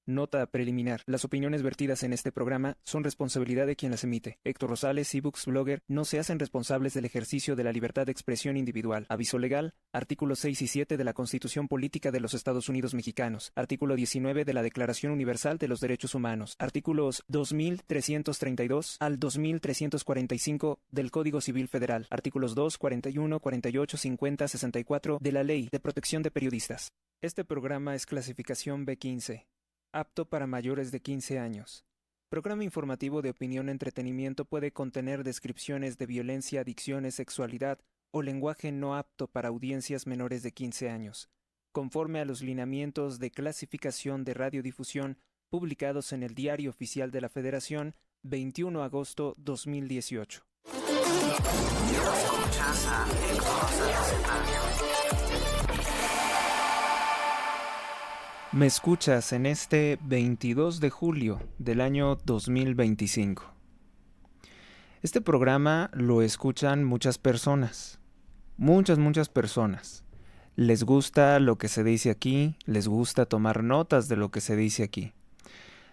Nota preliminar. Las opiniones vertidas en este programa son responsabilidad de quien las emite. Héctor Rosales, ebooks blogger, no se hacen responsables del ejercicio de la libertad de expresión individual. Aviso legal. Artículos 6 y 7 de la Constitución Política de los Estados Unidos Mexicanos. Artículo 19 de la Declaración Universal de los Derechos Humanos. Artículos 2332 al 2345 del Código Civil Federal. Artículos 2, 41, 48, 50, 64 de la Ley de Protección de Periodistas. Este programa es clasificación B15. Apto para mayores de 15 años. Programa informativo de opinión entretenimiento puede contener descripciones de violencia, adicciones, sexualidad o lenguaje no apto para audiencias menores de 15 años, conforme a los lineamientos de clasificación de radiodifusión publicados en el Diario Oficial de la Federación, 21 de agosto 2018. Escuchas a Héctor Rosales. Me escuchas en este 22 de julio del año 2025. Este programa lo escuchan muchas personas, muchas personas. Les gusta lo que se dice aquí, les gusta tomar notas de lo que se dice aquí.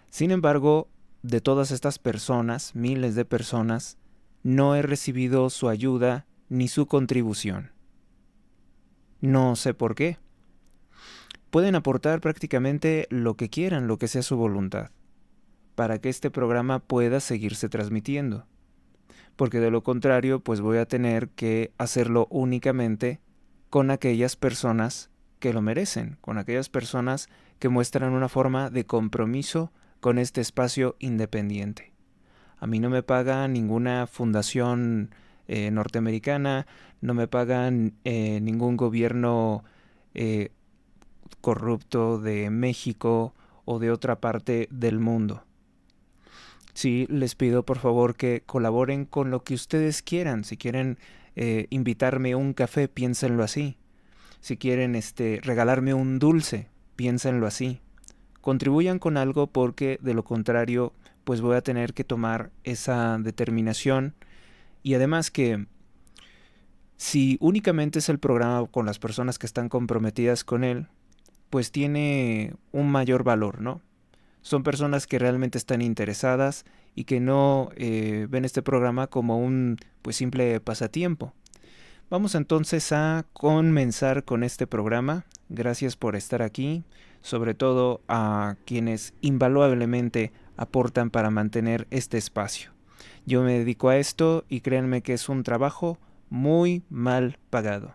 Sin embargo, de todas estas personas, miles de personas, no he recibido su ayuda ni su contribución. No sé por qué. Pueden aportar prácticamente lo que quieran, lo que sea su voluntad, para que este programa pueda seguirse transmitiendo. Porque de lo contrario, pues voy a tener que hacerlo únicamente con aquellas personas que lo merecen, con aquellas personas que muestran una forma de compromiso con este espacio independiente. A mí no me paga ninguna fundación norteamericana, no me pagan ningún gobierno corrupto de México o de otra parte del mundo. Sí, les pido por favor que colaboren con lo que ustedes quieran. Si quieren invitarme un café, piénsenlo así. Si quieren regalarme un dulce, piénsenlo así. Contribuyan con algo porque de lo contrario, pues voy a tener que tomar esa determinación. Y además que si únicamente es el programa con las personas que están comprometidas con él, pues tiene un mayor valor, ¿no? Son personas que realmente están interesadas y que no ven este programa como un pues simple pasatiempo. Vamos entonces a comenzar con este programa. Gracias por estar aquí, sobre todo a quienes invaluablemente aportan para mantener este espacio. Yo me dedico a esto y créanme que es un trabajo muy mal pagado,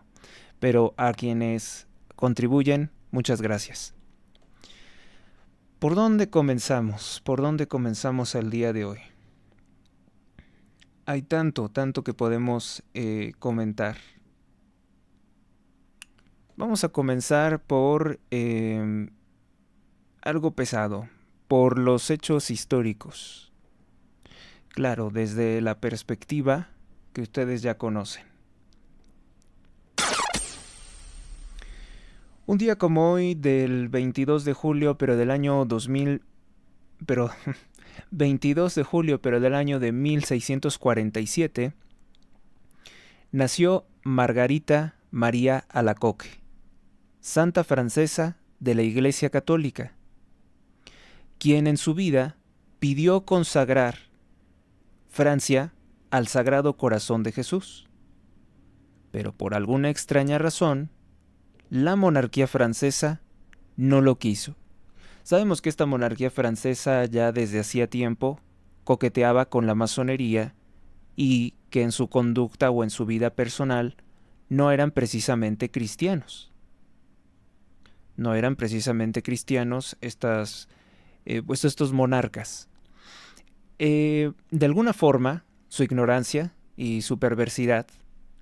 pero a quienes contribuyen, muchas gracias. ¿Por dónde comenzamos? ¿Por dónde comenzamos el día de hoy? Hay tanto que podemos comentar. Vamos a comenzar por algo pesado, por los hechos históricos. Claro, desde la perspectiva que ustedes ya conocen. Un día como hoy, del 22 de julio, pero del año 22 de julio, pero del año de 1647, nació Margarita María Alacoque, santa francesa de la Iglesia Católica, quien en su vida pidió consagrar Francia al Sagrado Corazón de Jesús. Pero por alguna extraña razón, la monarquía francesa no lo quiso. Sabemos que esta monarquía francesa ya desde hacía tiempo coqueteaba con la masonería y que en su conducta o en su vida personal no eran precisamente cristianos. No eran precisamente cristianos estos monarcas. De alguna forma, su ignorancia y su perversidad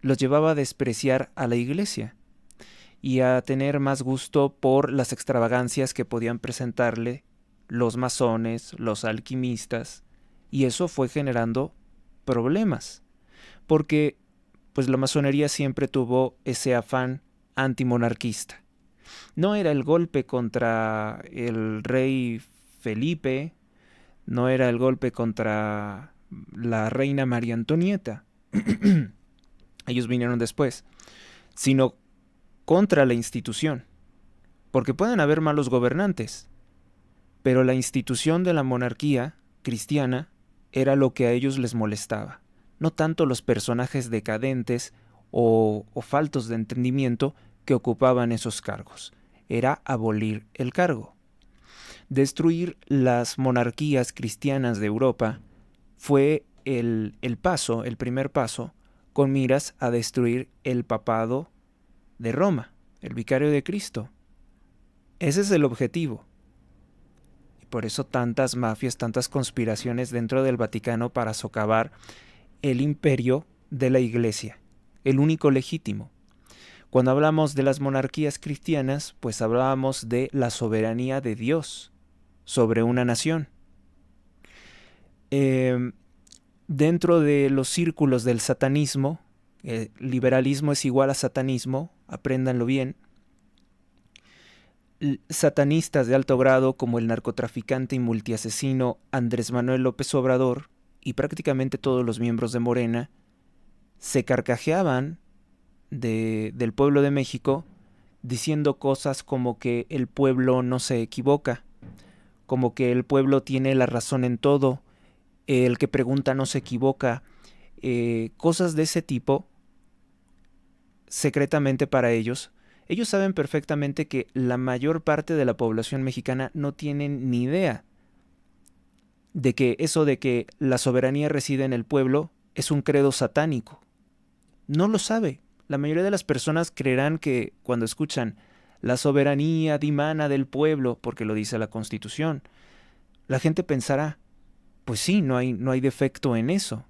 los llevaba a despreciar a la iglesia y a tener más gusto por las extravagancias que podían presentarle los masones, los alquimistas, y eso fue generando problemas, porque pues la masonería siempre tuvo ese afán antimonarquista. No era el golpe contra el rey Felipe, no era el golpe contra la reina María Antonieta, ellos vinieron después, sino contra la institución, porque pueden haber malos gobernantes, pero la institución de la monarquía cristiana era lo que a ellos les molestaba, no tanto los personajes decadentes o faltos de entendimiento que ocupaban esos cargos, era abolir el cargo. Destruir las monarquías cristianas de Europa fue el primer paso, con miras a destruir el papado de Roma, el vicario de Cristo. Ese es el objetivo. Y por eso tantas mafias, tantas conspiraciones dentro del Vaticano para socavar el imperio de la Iglesia, el único legítimo. Cuando hablamos de las monarquías cristianas, pues hablábamos de la soberanía de Dios sobre una nación. Dentro de los círculos del satanismo, liberalismo es igual a satanismo, apréndanlo bien. Satanistas de alto grado como el narcotraficante y multiasesino Andrés Manuel López Obrador y prácticamente todos los miembros de Morena se carcajeaban del pueblo de México diciendo cosas como que el pueblo no se equivoca, como que el pueblo tiene la razón en todo, el que pregunta no se equivoca, cosas de ese tipo. Secretamente para ellos, ellos saben perfectamente que la mayor parte de la población mexicana no tienen ni idea de que eso de que la soberanía reside en el pueblo es un credo satánico. No lo sabe. La mayoría de las personas creerán que cuando escuchan la soberanía dimana del pueblo, porque lo dice la Constitución, la gente pensará, pues sí, no hay defecto en eso.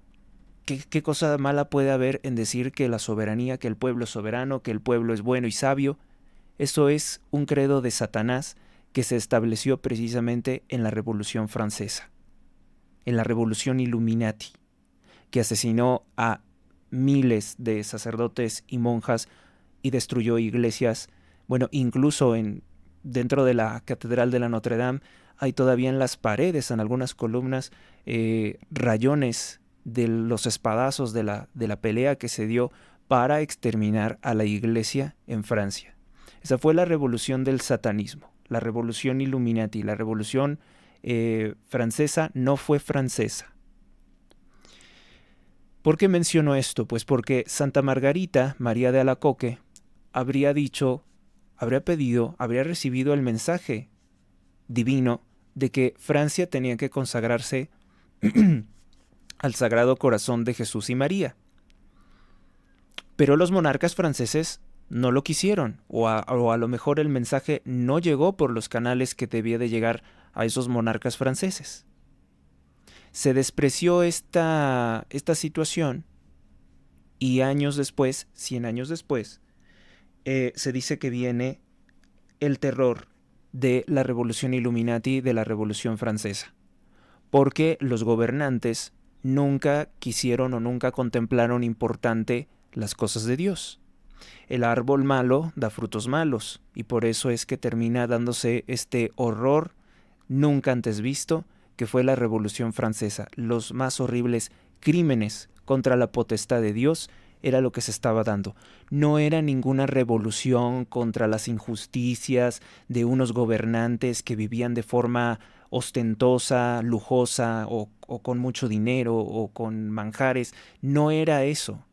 ¿Qué cosa mala puede haber en decir que la soberanía, que el pueblo es soberano, que el pueblo es bueno y sabio? Eso es un credo de Satanás que se estableció precisamente en la Revolución Francesa, en la Revolución Illuminati, que asesinó a miles de sacerdotes y monjas y destruyó iglesias. Bueno, incluso dentro de la Catedral de la Notre Dame hay todavía en las paredes, en algunas columnas, rayones de los espadazos de la pelea que se dio para exterminar a la iglesia en Francia. Esa fue la revolución del satanismo, la revolución Illuminati. La revolución francesa no fue francesa. ¿Por qué menciono esto? Pues porque Santa Margarita, María de Alacoque, habría recibido el mensaje divino de que Francia tenía que consagrarse al Sagrado Corazón de Jesús y María. Pero los monarcas franceses no lo quisieron, o a lo mejor el mensaje no llegó por los canales que debía de llegar a esos monarcas franceses. Se despreció esta situación y años después, 100 años después, se dice que viene el terror de la Revolución Illuminati, de la Revolución Francesa, porque los gobernantes nunca quisieron o nunca contemplaron importante las cosas de Dios. El árbol malo da frutos malos, y por eso es que termina dándose este horror nunca antes visto, que fue la Revolución Francesa. Los más horribles crímenes contra la potestad de Dios era lo que se estaba dando. No era ninguna revolución contra las injusticias de unos gobernantes que vivían de forma ostentosa, lujosa o con mucho dinero o con manjares. No era eso.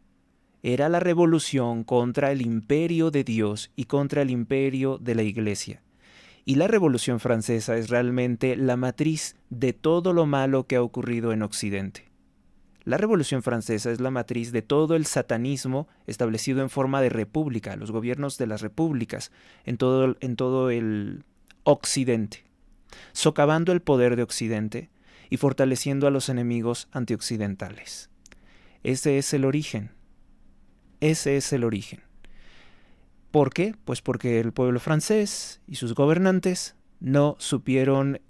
Era la revolución contra el imperio de Dios y contra el imperio de la Iglesia. Y la Revolución Francesa es realmente la matriz de todo lo malo que ha ocurrido en Occidente. La Revolución Francesa es la matriz de todo el satanismo establecido en forma de república, los gobiernos de las repúblicas en todo el Occidente, socavando el poder de Occidente y fortaleciendo a los enemigos antioccidentales. Ese es el origen. Ese es el origen. ¿Por qué? Pues porque el pueblo francés y sus gobernantes no supieron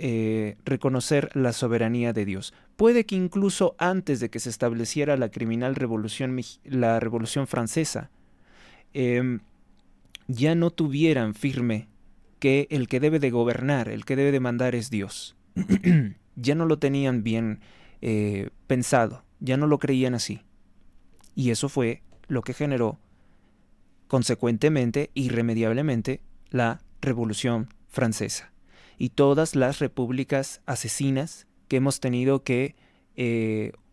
reconocer la soberanía de Dios. Puede que incluso antes de que se estableciera la criminal revolución, la Revolución Francesa, ya no tuvieran firme que el que debe de gobernar, el que debe de mandar es Dios. Ya no lo tenían bien pensado, ya no lo creían así. Y eso fue lo que generó, consecuentemente, irremediablemente, la Revolución Francesa. y todas las repúblicas asesinas que hemos tenido que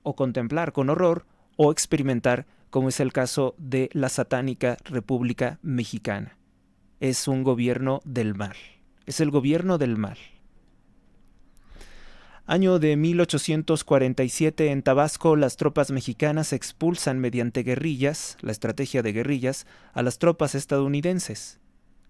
o contemplar con horror o experimentar, como es el caso de la satánica República Mexicana. Es un gobierno del mal, es el gobierno del mal. Año de 1847, en Tabasco, las tropas mexicanas expulsan mediante guerrillas, la estrategia de guerrillas, a las tropas estadounidenses.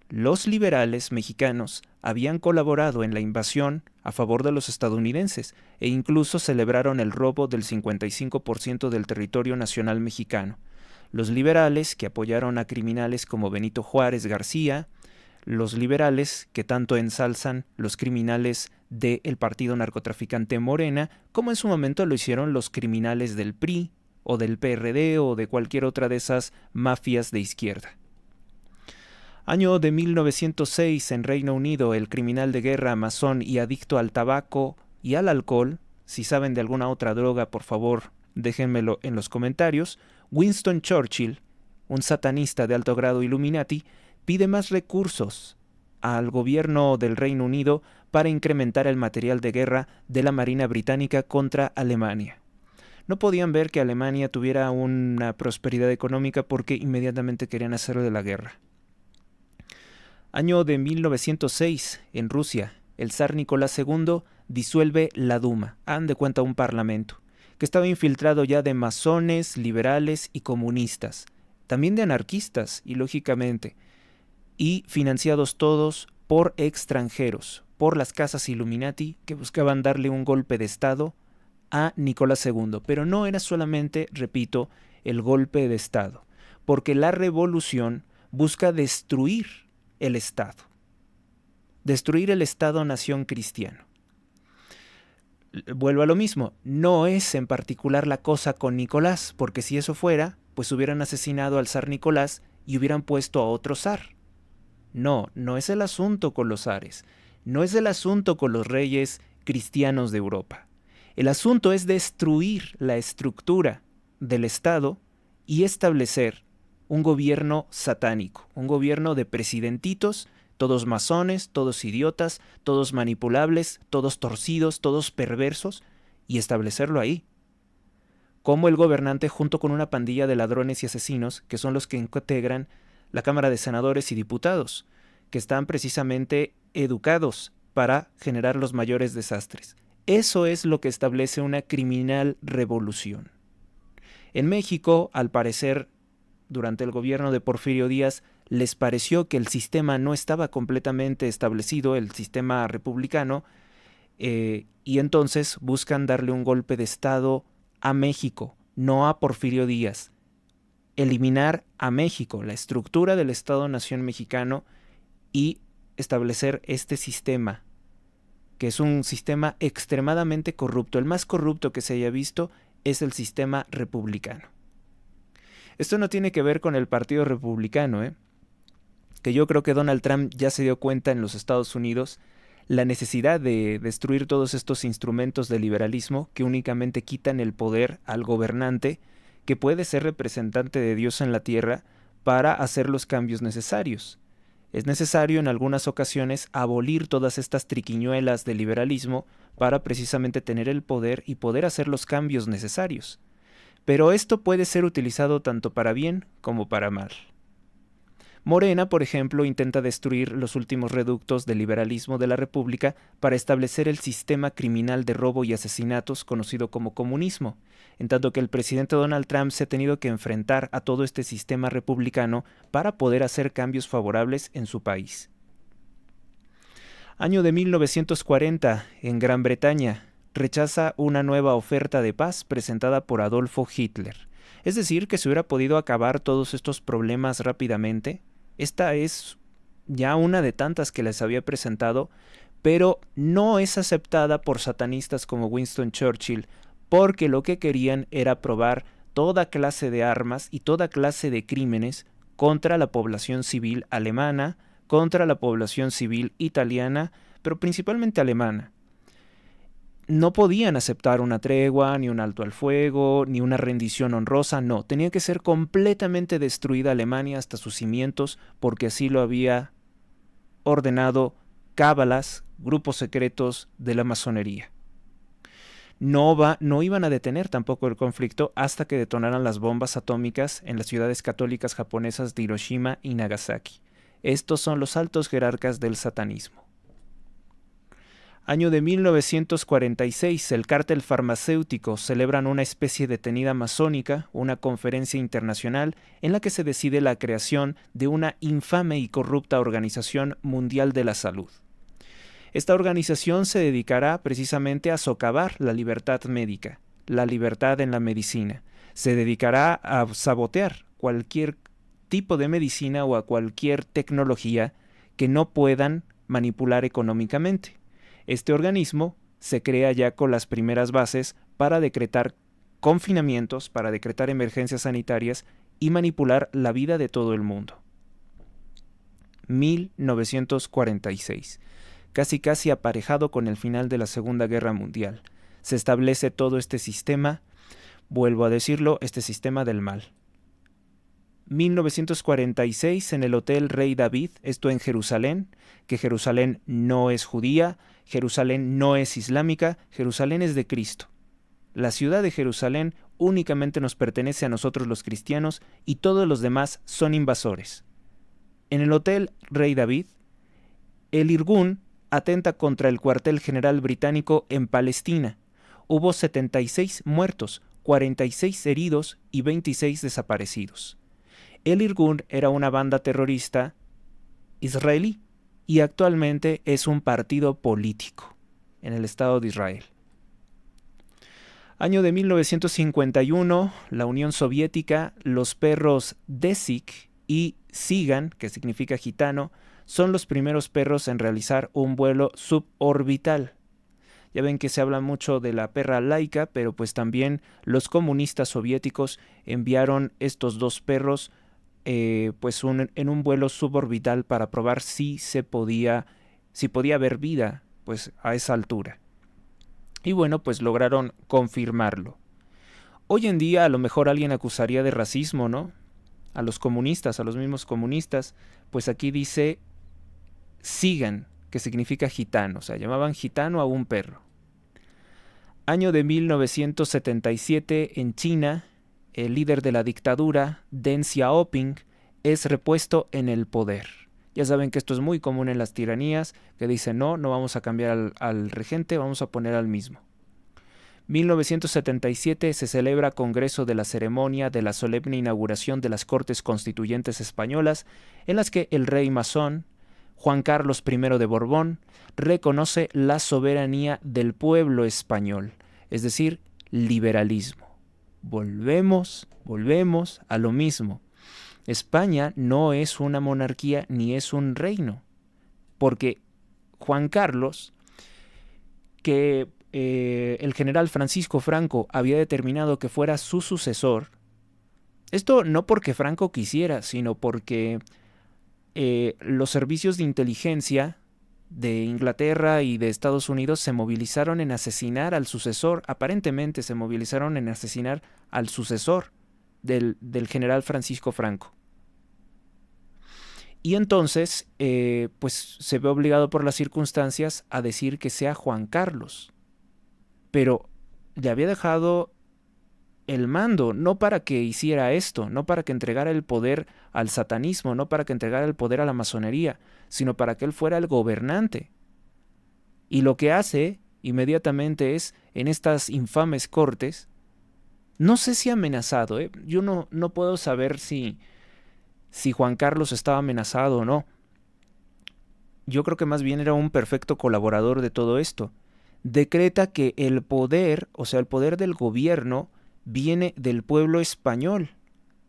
Los liberales mexicanos habían colaborado en la invasión a favor de los estadounidenses e incluso celebraron el robo del 55% del territorio nacional mexicano. Los liberales, que apoyaron a criminales como Benito Juárez García, los liberales que tanto ensalzan los criminales del partido narcotraficante Morena, como en su momento lo hicieron los criminales del PRI o del PRD o de cualquier otra de esas mafias de izquierda. Año de 1906, en Reino Unido, el criminal de guerra, masón y adicto al tabaco y al alcohol, si saben de alguna otra droga, por favor, déjenmelo en los comentarios, Winston Churchill, un satanista de alto grado Illuminati, pide más recursos al gobierno del Reino Unido para incrementar el material de guerra de la Marina Británica contra Alemania. No podían ver que Alemania tuviera una prosperidad económica porque inmediatamente querían hacerle la guerra. Año de 1906, en Rusia, el zar Nicolás II disuelve la Duma, hagan de cuenta un parlamento, que estaba infiltrado ya de masones, liberales y comunistas, también de anarquistas, y lógicamente, y financiados todos por extranjeros, por las casas Illuminati que buscaban darle un golpe de Estado a Nicolás II. Pero no era solamente, repito, el golpe de Estado, porque la revolución busca destruir el Estado nación cristiano. Vuelvo a lo mismo, no es en particular la cosa con Nicolás, porque si eso fuera, pues hubieran asesinado al zar Nicolás y hubieran puesto a otro zar. No, no es el asunto con los zares, no es el asunto con los reyes cristianos de Europa. El asunto es destruir la estructura del Estado y establecer un gobierno satánico, un gobierno de presidentitos, todos masones, todos idiotas, todos manipulables, todos torcidos, todos perversos, y establecerlo ahí. Como el gobernante junto con una pandilla de ladrones y asesinos, que son los que integran la Cámara de Senadores y Diputados, que están precisamente educados para generar los mayores desastres. Eso es lo que establece una criminal revolución. En México, al parecer, durante el gobierno de Porfirio Díaz, les pareció que el sistema no estaba completamente establecido, el sistema republicano, y entonces buscan darle un golpe de Estado a México, no a Porfirio Díaz. Eliminar a México, la estructura del Estado-Nación mexicano, y establecer este sistema, que es un sistema extremadamente corrupto. El más corrupto que se haya visto es el sistema republicano. Esto no tiene que ver con el Partido Republicano, que yo creo que Donald Trump ya se dio cuenta en los Estados Unidos la necesidad de destruir todos estos instrumentos de liberalismo que únicamente quitan el poder al gobernante, que puede ser representante de Dios en la tierra, para hacer los cambios necesarios. Es necesario en algunas ocasiones abolir todas estas triquiñuelas de liberalismo para precisamente tener el poder y poder hacer los cambios necesarios. Pero esto puede ser utilizado tanto para bien como para mal. Morena, por ejemplo, intenta destruir los últimos reductos del liberalismo de la República para establecer el sistema criminal de robo y asesinatos conocido como comunismo, en tanto que el presidente Donald Trump se ha tenido que enfrentar a todo este sistema republicano para poder hacer cambios favorables en su país. Año de 1940, en Gran Bretaña, rechaza una nueva oferta de paz presentada por Adolfo Hitler. Es decir, que se hubiera podido acabar todos estos problemas rápidamente. Esta es ya una de tantas que les había presentado, pero no es aceptada por satanistas como Winston Churchill, porque lo que querían era probar toda clase de armas y toda clase de crímenes contra la población civil alemana, contra la población civil italiana, pero principalmente alemana. No podían aceptar una tregua, ni un alto al fuego, ni una rendición honrosa, no. Tenía que ser completamente destruida Alemania hasta sus cimientos, porque así lo había ordenado cábalas, grupos secretos de la masonería. No iban a detener tampoco el conflicto hasta que detonaran las bombas atómicas en las ciudades católicas japonesas de Hiroshima y Nagasaki. Estos son los altos jerarcas del satanismo. Año de 1946, el cártel farmacéutico celebran una especie de tenida masónica, una conferencia internacional en la que se decide la creación de una infame y corrupta Organización Mundial de la Salud. Esta organización se dedicará precisamente a socavar la libertad médica, la libertad en la medicina. Se dedicará a sabotear cualquier tipo de medicina o a cualquier tecnología que no puedan manipular económicamente. Este organismo se crea ya con las primeras bases para decretar confinamientos, para decretar emergencias sanitarias y manipular la vida de todo el mundo. 1946. Casi aparejado con el final de la Segunda Guerra Mundial. Se establece todo este sistema, vuelvo a decirlo, este sistema del mal. 1946 en el Hotel Rey David, esto en Jerusalén, que Jerusalén no es judía, Jerusalén no es islámica, Jerusalén es de Cristo. La ciudad de Jerusalén únicamente nos pertenece a nosotros los cristianos y todos los demás son invasores. En el Hotel Rey David, el Irgun atenta contra el cuartel general británico en Palestina. Hubo 76 muertos, 46 heridos y 26 desaparecidos. El Irgun era una banda terrorista israelí y actualmente es un partido político en el Estado de Israel. Año de 1951, la Unión Soviética, los perros Desik y Sigan, que significa gitano, son los primeros perros en realizar un vuelo suborbital. Ya ven que se habla mucho de la perra Laika, pero pues también los comunistas soviéticos enviaron estos dos perros en un vuelo suborbital para probar si podía haber vida pues a esa altura. Y bueno, pues lograron confirmarlo. Hoy en día a lo mejor alguien acusaría de racismo, ¿no? A los comunistas, a los mismos comunistas, pues aquí dice Sigan, que significa gitano, o sea, llamaban gitano a un perro. Año de 1977 en China, el líder de la dictadura, Deng Xiaoping, es repuesto en el poder. Ya saben que esto es muy común en las tiranías, que dicen no vamos a cambiar al regente, vamos a poner al mismo. 1977 se celebra Congreso de la ceremonia de la solemne inauguración de las Cortes Constituyentes Españolas, en las que el rey masón, Juan Carlos I de Borbón, reconoce la soberanía del pueblo español, es decir, liberalismo. Volvemos a lo mismo. España no es una monarquía ni es un reino, porque Juan Carlos, que el general Francisco Franco había determinado que fuera su sucesor, esto no porque Franco quisiera, sino porque los servicios de inteligencia de Inglaterra y de Estados Unidos se movilizaron en asesinar al sucesor, aparentemente se movilizaron en asesinar al sucesor del general Francisco Franco. Y entonces, pues se ve obligado por las circunstancias a decir que sea Juan Carlos. Pero le había dejado el mando, no para que hiciera esto, no para que entregara el poder al satanismo, no para que entregara el poder a la masonería, sino para que él fuera el gobernante. Y lo que hace inmediatamente es, en estas infames cortes, no sé si amenazado, yo no puedo saber si Juan Carlos estaba amenazado o no. Yo creo que más bien era un perfecto colaborador de todo esto. Decreta que el poder, o sea, el poder del gobierno, viene del pueblo español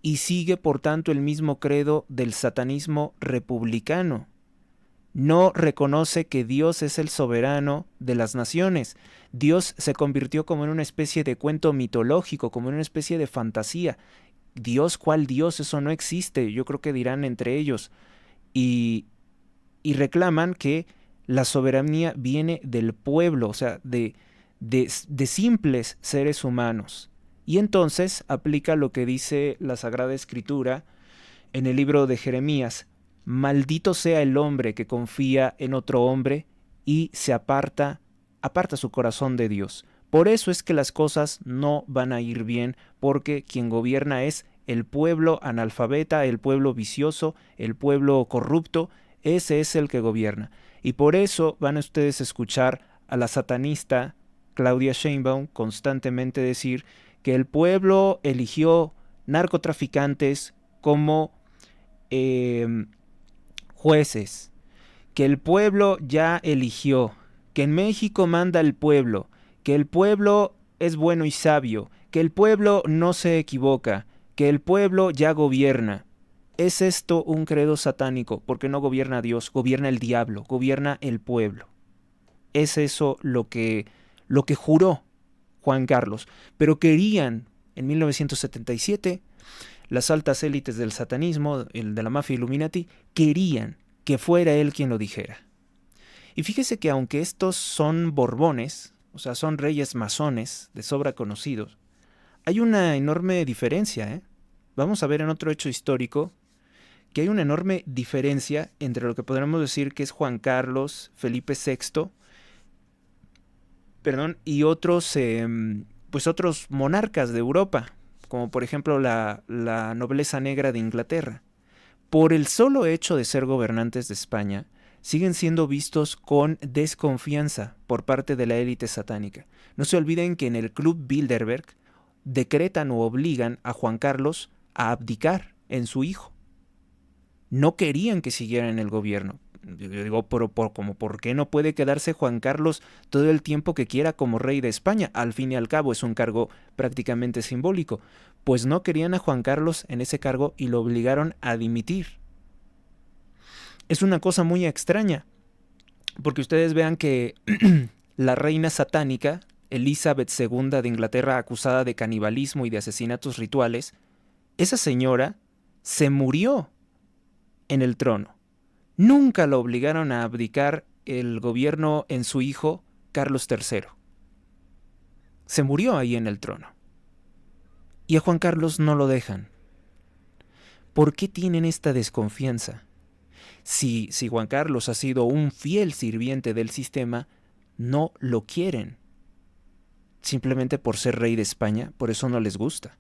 y sigue por tanto el mismo credo del satanismo republicano. No reconoce que Dios es el soberano de las naciones. Dios se convirtió como en una especie de cuento mitológico, como en una especie de fantasía. Dios, ¿cuál Dios? Eso no existe, yo creo que dirán entre ellos. Y reclaman que la soberanía viene del pueblo, o sea, de simples seres humanos. Y entonces aplica lo que dice la Sagrada Escritura en el libro de Jeremías. Maldito sea el hombre que confía en otro hombre y se aparta su corazón de Dios. Por eso es que las cosas no van a ir bien, porque quien gobierna es el pueblo analfabeta, el pueblo vicioso, el pueblo corrupto. Ese es el que gobierna. Y por eso van a ustedes a escuchar a la satanista Claudia Sheinbaum constantemente decir que el pueblo eligió narcotraficantes como jueces, que el pueblo ya eligió, que en México manda el pueblo, que el pueblo es bueno y sabio, que el pueblo no se equivoca, que el pueblo ya gobierna. ¿Es esto un credo satánico? Porque no gobierna Dios, gobierna el diablo, gobierna el pueblo. Es eso lo que juró Juan Carlos. Pero querían, en 1977, las altas élites del satanismo, el de la mafia Illuminati, querían que fuera él quien lo dijera. Y fíjese que aunque estos son borbones, o sea, son reyes masones de sobra conocidos, hay una enorme diferencia, ¿eh? Vamos a ver en otro hecho histórico que hay una enorme diferencia entre lo que podríamos decir que es Juan Carlos, Felipe VI, y otros, pues otros monarcas de Europa, como por ejemplo la nobleza negra de Inglaterra. Por el solo hecho de ser gobernantes de España, siguen siendo vistos con desconfianza por parte de la élite satánica. No se olviden que en el Club Bilderberg decretan o obligan a Juan Carlos a abdicar en su hijo. No querían que siguiera en el gobierno. Yo digo, pero ¿por qué no puede quedarse Juan Carlos todo el tiempo que quiera como rey de España? Al fin y al cabo es un cargo prácticamente simbólico. Pues no querían a Juan Carlos en ese cargo y lo obligaron a dimitir. Es una cosa muy extraña, porque ustedes vean que la reina satánica, Elizabeth II de Inglaterra, acusada de canibalismo y de asesinatos rituales, esa señora se murió en el trono. Nunca la obligaron a abdicar el gobierno en su hijo, Carlos III. Se murió ahí en el trono. Y a Juan Carlos no lo dejan. ¿Por qué tienen esta desconfianza? Si Juan Carlos ha sido un fiel sirviente del sistema, no lo quieren. Simplemente por ser rey de España, por eso no les gusta.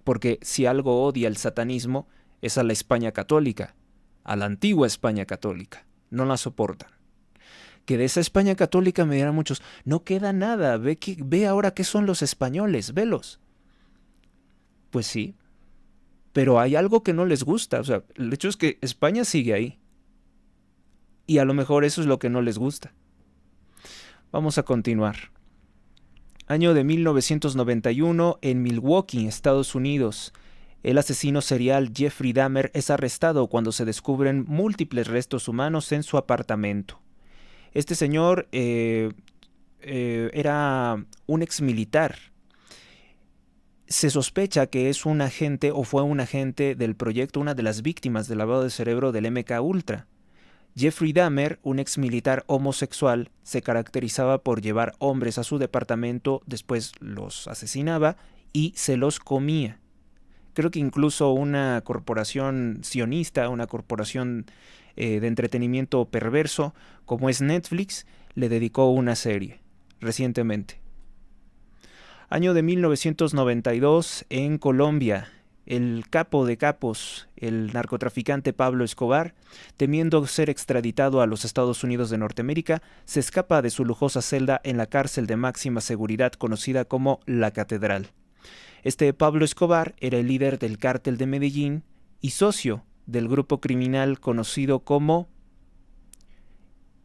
Porque si algo odia el satanismo, es a la España católica, a la antigua España católica. No la soportan. Que de esa España católica me dirán muchos, no queda nada, ve ahora qué son los españoles, velos. Pues sí, pero hay algo que no les gusta. O sea, el hecho es que España sigue ahí. Y a lo mejor eso es lo que no les gusta. Vamos a continuar. Año de 1991, en Milwaukee, Estados Unidos. El asesino serial Jeffrey Dahmer es arrestado cuando se descubren múltiples restos humanos en su apartamento. Este señor era un exmilitar. Se sospecha que es un agente o fue un agente del proyecto, una de las víctimas del lavado de cerebro del MK Ultra. Jeffrey Dahmer, un exmilitar homosexual, se caracterizaba por llevar hombres a su departamento, después los asesinaba y se los comía. Creo que incluso una corporación sionista, una corporación de entretenimiento perverso, como es Netflix, le dedicó una serie recientemente. Año de 1992, en Colombia, el capo de capos, el narcotraficante Pablo Escobar, temiendo ser extraditado a los Estados Unidos de Norteamérica, se escapa de su lujosa celda en la cárcel de máxima seguridad conocida como La Catedral. Este Pablo Escobar era el líder del cártel de Medellín y socio del grupo criminal conocido como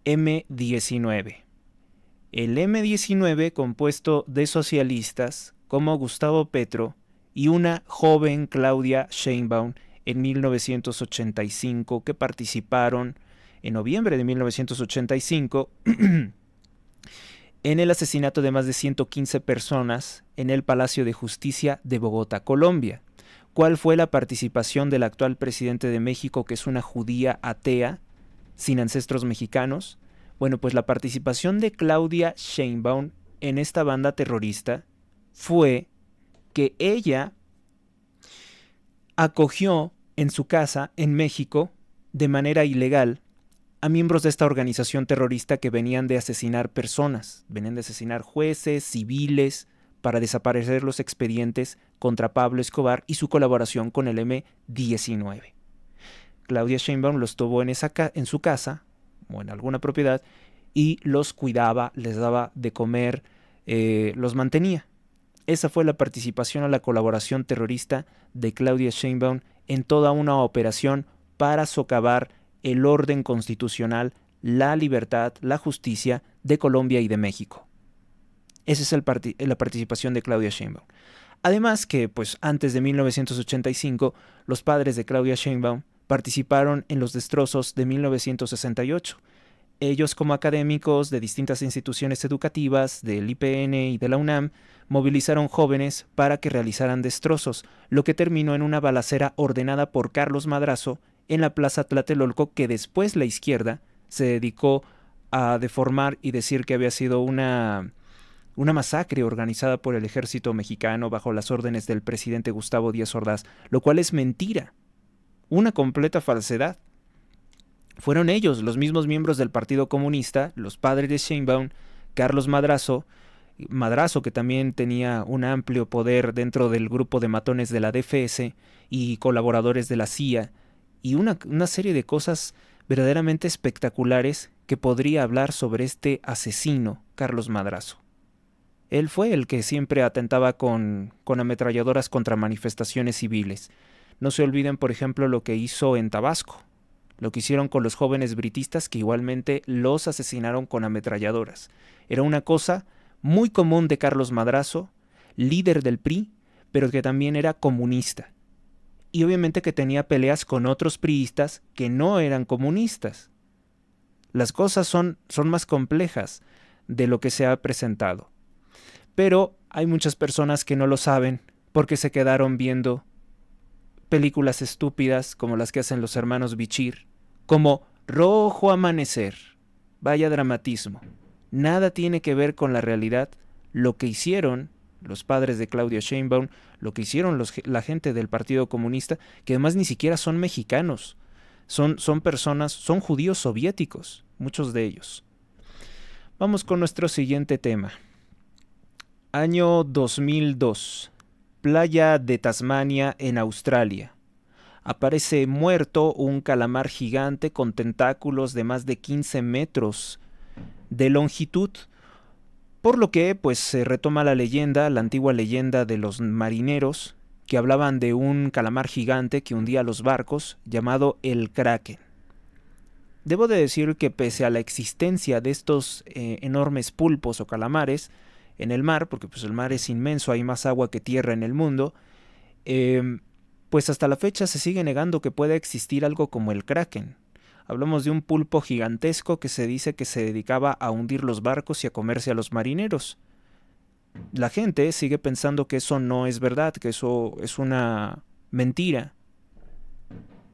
M-19. El M-19 compuesto de socialistas como Gustavo Petro y una joven Claudia Sheinbaum en 1985 que participaron en noviembre de 1985 en el asesinato de más de 115 personas en el Palacio de Justicia de Bogotá, Colombia. ¿Cuál fue la participación del actual presidente de México, que es una judía atea, sin ancestros mexicanos? Bueno, pues la participación de Claudia Sheinbaum en esta banda terrorista fue que ella acogió en su casa, en México, de manera ilegal a miembros de esta organización terrorista que venían de asesinar personas, venían de asesinar jueces, civiles, para desaparecer los expedientes contra Pablo Escobar y su colaboración con el M-19. Claudia Sheinbaum los tuvo en su casa o en alguna propiedad y los cuidaba, les daba de comer, los mantenía. Esa fue la participación o la colaboración terrorista de Claudia Sheinbaum en toda una operación para socavar el orden constitucional, la libertad, la justicia de Colombia y de México. Esa es la participación de Claudia Sheinbaum. Además que, pues, antes de 1985, los padres de Claudia Sheinbaum participaron en los destrozos de 1968. Ellos, como académicos de distintas instituciones educativas, del IPN y de la UNAM, movilizaron jóvenes para que realizaran destrozos, lo que terminó en una balacera ordenada por Carlos Madrazo en la Plaza Tlatelolco, que después la izquierda se dedicó a deformar y decir que había sido una masacre organizada por el ejército mexicano bajo las órdenes del presidente Gustavo Díaz Ordaz, lo cual es mentira, una completa falsedad. Fueron ellos, los mismos miembros del Partido Comunista, los padres de Sheinbaum, Carlos Madrazo que también tenía un amplio poder dentro del grupo de matones de la DFS y colaboradores de la CIA, y una serie de cosas verdaderamente espectaculares que podría hablar sobre este asesino, Carlos Madrazo. Él fue el que siempre atentaba con ametralladoras contra manifestaciones civiles. No se olviden, por ejemplo, lo que hizo en Tabasco, lo que hicieron con los jóvenes britistas, que igualmente los asesinaron con ametralladoras. Era una cosa muy común de Carlos Madrazo, líder del PRI, pero que también era comunista. Y obviamente que tenía peleas con otros priistas que no eran comunistas. Las cosas son más complejas de lo que se ha presentado. Pero hay muchas personas que no lo saben porque se quedaron viendo películas estúpidas como las que hacen los hermanos Bichir, como Rojo Amanecer. Vaya dramatismo. Nada tiene que ver con la realidad lo que hicieron los padres de Claudia Sheinbaum, lo que hicieron la gente del Partido Comunista, que además ni siquiera son mexicanos, son personas, son judíos soviéticos, muchos de ellos. Vamos con nuestro siguiente tema. Año 2002. Playa de Tasmania, en Australia. Aparece muerto un calamar gigante con tentáculos de más de 15 metros de longitud, por lo que pues se retoma la antigua leyenda de los marineros, que hablaban de un calamar gigante que hundía los barcos, llamado el Kraken. Debo de decir que pese a la existencia de estos enormes pulpos o calamares en el mar, porque pues el mar es inmenso, hay más agua que tierra en el mundo, pues hasta la fecha se sigue negando que pueda existir algo como el Kraken. Hablamos de un pulpo gigantesco que se dice que se dedicaba a hundir los barcos y a comerse a los marineros. La gente sigue pensando que eso no es verdad, que eso es una mentira.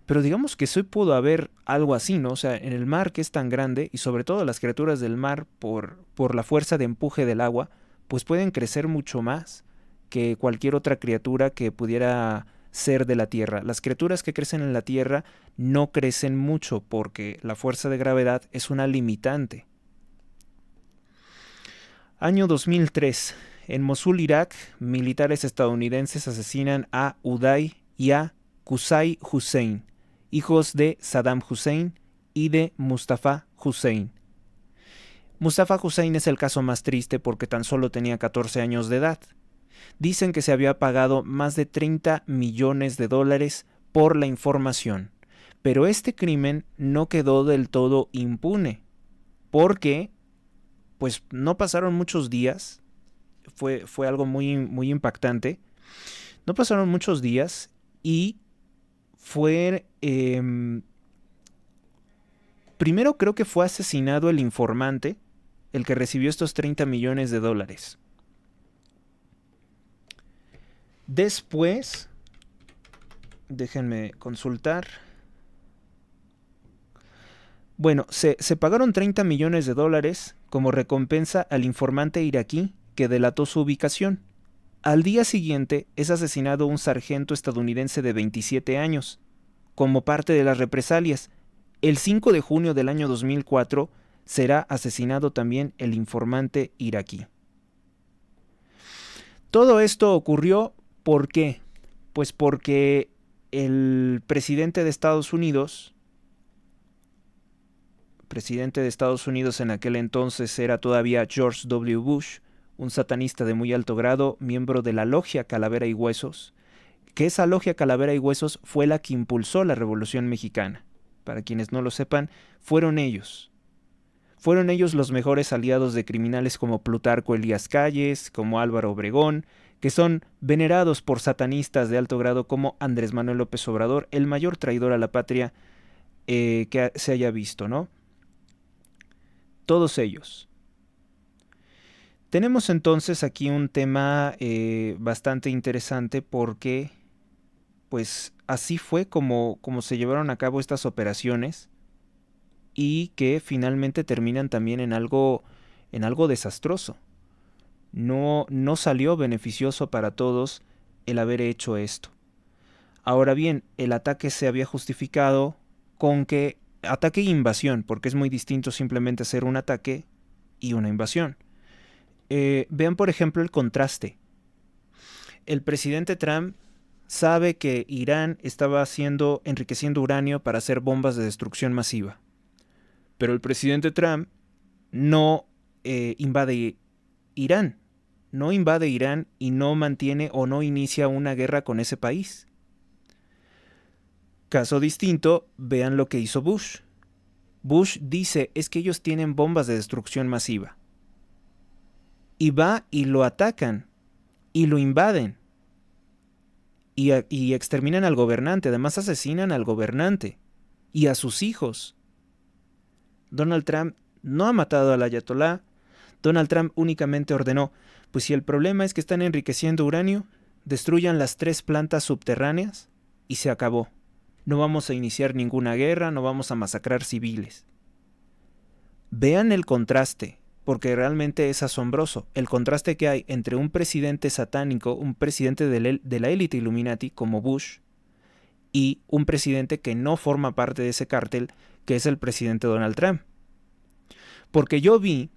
Pero digamos que sí pudo haber algo así, ¿no? O sea, en el mar, que es tan grande, y sobre todo las criaturas del mar, por la fuerza de empuje del agua, pues pueden crecer mucho más que cualquier otra criatura que pudiera ser de la Tierra. Las criaturas que crecen en la Tierra no crecen mucho porque la fuerza de gravedad es una limitante. Año 2003. En Mosul, Irak, militares estadounidenses asesinan a Uday y a Qusay Hussein, hijos de Saddam Hussein y de Mustafa Hussein. Mustafa Hussein es el caso más triste porque tan solo tenía 14 años de edad. Dicen que se había pagado más de $30 millones por la información, pero este crimen no quedó del todo impune, porque pues no pasaron muchos días, fue algo muy, muy impactante, no pasaron muchos días y fue, primero creo que fue asesinado el informante, el que recibió estos $30 millones. Después, déjenme consultar. Bueno, se pagaron $30 millones como recompensa al informante iraquí que delató su ubicación. Al día siguiente es asesinado un sargento estadounidense de 27 años, como parte de las represalias, El 5 de junio del año 2004 será asesinado también el informante iraquí. Todo esto ocurrió, ¿por qué? Pues porque el presidente de Estados Unidos en aquel entonces era todavía George W. Bush, un satanista de muy alto grado, miembro de la Logia Calavera y Huesos, que esa Logia Calavera y Huesos fue la que impulsó la Revolución Mexicana. Para quienes no lo sepan, fueron ellos. Fueron ellos los mejores aliados de criminales como Plutarco Elías Calles, como Álvaro Obregón, que son venerados por satanistas de alto grado como Andrés Manuel López Obrador, el mayor traidor a la patria que se haya visto, ¿no? Todos ellos. Tenemos entonces aquí un tema bastante interesante porque, pues, así fue como se llevaron a cabo estas operaciones y que finalmente terminan también en algo desastroso. No salió beneficioso para todos el haber hecho esto. Ahora bien, el ataque se había justificado con que ataque e invasión, porque es muy distinto simplemente hacer un ataque y una invasión. Vean por ejemplo el contraste. El presidente Trump sabe que Irán estaba enriqueciendo uranio para hacer bombas de destrucción masiva. Pero el presidente Trump no invade Irán. No invade Irán y no mantiene o no inicia una guerra con ese país. Caso distinto, vean lo que hizo Bush. Bush dice, es que ellos tienen bombas de destrucción masiva. Y va y lo atacan y lo invaden. Y exterminan al gobernante, además asesinan al gobernante y a sus hijos. Donald Trump no ha matado al ayatolá. Donald Trump únicamente ordenó, pues si el problema es que están enriqueciendo uranio, destruyan las 3 plantas subterráneas y se acabó. No vamos a iniciar ninguna guerra, no vamos a masacrar civiles. Vean el contraste, porque realmente es asombroso, el contraste que hay entre un presidente satánico, un presidente de la élite Illuminati como Bush, y un presidente que no forma parte de ese cártel, que es el presidente Donald Trump. Porque yo vi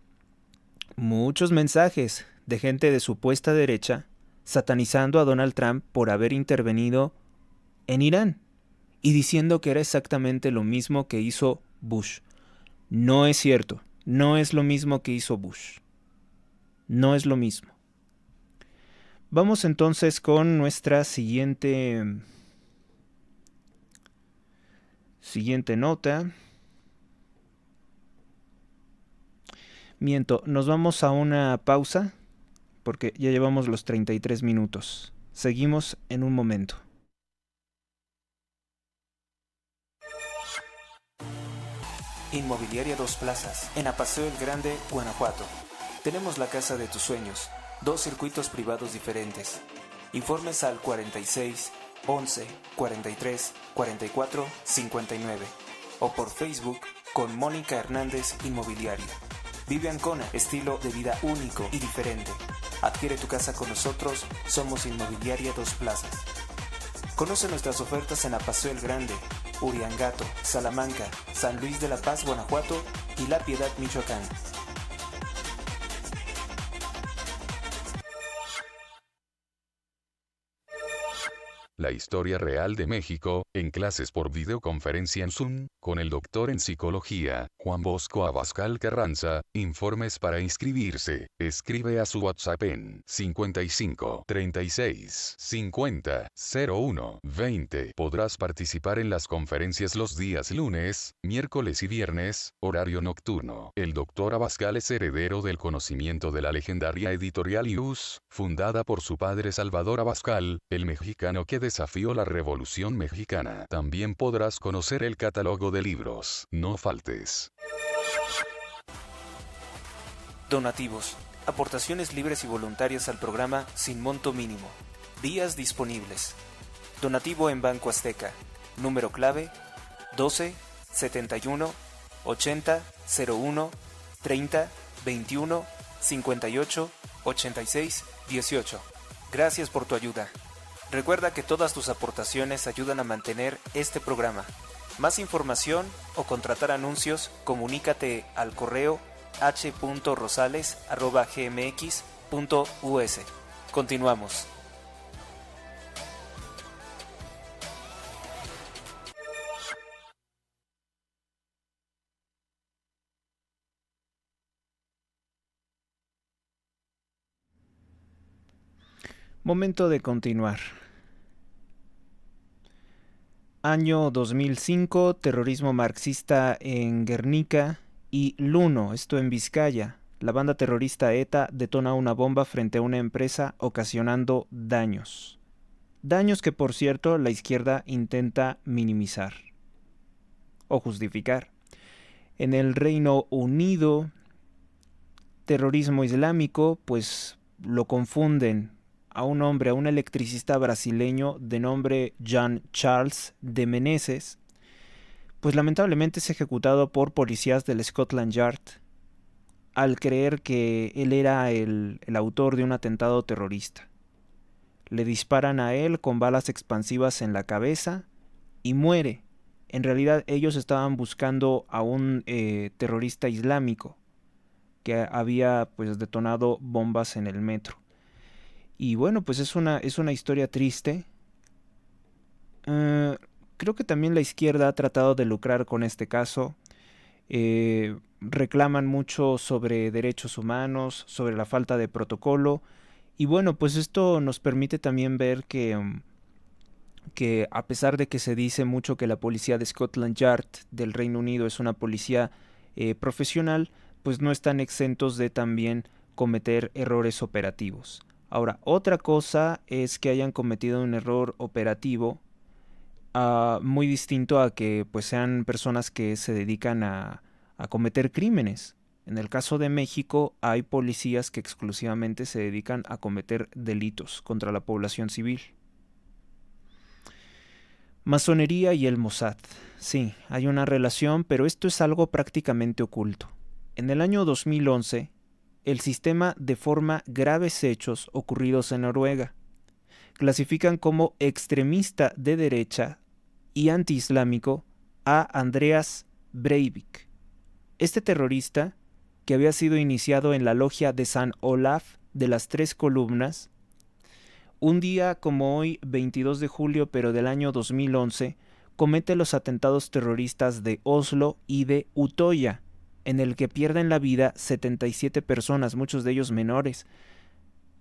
muchos mensajes de gente de supuesta derecha satanizando a Donald Trump por haber intervenido en Irán y diciendo que era exactamente lo mismo que hizo Bush. No es cierto, no es lo mismo que hizo Bush. No es lo mismo. Vamos entonces con nuestra siguiente nota. Miento, nos vamos a una pausa porque ya llevamos los 33 minutos. Seguimos en un momento. Inmobiliaria Dos Plazas, en Apaseo El Grande, Guanajuato. Tenemos la casa de tus sueños, 2 circuitos privados diferentes. Informes al 46 11 43 44 59 o por Facebook con Mónica Hernández Inmobiliaria. Vive Ancona, estilo de vida único y diferente. Adquiere tu casa con nosotros, somos Inmobiliaria Dos Plazas. Conoce nuestras ofertas en Apaseo El Grande, Uriangato, Salamanca, San Luis de la Paz, Guanajuato y La Piedad, Michoacán. La historia real de México, en clases por videoconferencia en Zoom, con el doctor en psicología, Juan Bosco Abascal Carranza. Informes para inscribirse. Escribe a su WhatsApp en 55 36 50 01 20. Podrás participar en las conferencias los días lunes, miércoles y viernes, horario nocturno. El doctor Abascal es heredero del conocimiento de la legendaria editorial IUS, fundada por su padre Salvador Abascal, el mexicano que desafió la Revolución Mexicana. También podrás conocer el catálogo de libros. No faltes. Donativos. Aportaciones libres y voluntarias al programa sin monto mínimo. Vías disponibles. Donativo en Banco Azteca. Número clave 12 71 80 01 30 21 58 86 18. Gracias por tu ayuda. Recuerda que todas tus aportaciones ayudan a mantener este programa. Más información o contratar anuncios, comunícate al correo h.rosales@gmx.us. Continuamos. Momento de continuar. Año 2005, terrorismo marxista en Guernica y Luno, esto en Vizcaya. La banda terrorista ETA detona una bomba frente a una empresa ocasionando daños. Daños que, por cierto, la izquierda intenta minimizar o justificar. En el Reino Unido, terrorismo islámico, pues lo confunden a un hombre, a un electricista brasileño de nombre Jean Charles de Menezes, pues lamentablemente es ejecutado por policías del Scotland Yard al creer que él era el autor de un atentado terrorista. Le disparan a él con balas expansivas en la cabeza y muere. En realidad ellos estaban buscando a un terrorista islámico que había pues detonado bombas en el metro. Y bueno, pues es una historia triste. Creo que también la izquierda ha tratado de lucrar con este caso. Reclaman mucho sobre derechos humanos, sobre la falta de protocolo. Y bueno, pues esto nos permite también ver que a pesar de que se dice mucho que la policía de Scotland Yard del Reino Unido es una policía profesional, pues no están exentos de también cometer errores operativos. Ahora, otra cosa es que hayan cometido un error operativo muy distinto a que pues sean personas que se dedican a cometer crímenes. En el caso de México hay policías que exclusivamente se dedican a cometer delitos contra la población civil. Masonería y el Mossad. Sí, hay una relación, pero esto es algo prácticamente oculto. En el año 2011, el sistema deforma graves hechos ocurridos en Noruega. Clasifican como extremista de derecha y antiislámico a Andreas Breivik. Este terrorista, que había sido iniciado en la logia de San Olaf de las Tres Columnas, un día como hoy, 22 de julio, pero del año 2011, comete los atentados terroristas de Oslo y de Utoya, en el que pierden la vida 77 personas, muchos de ellos menores.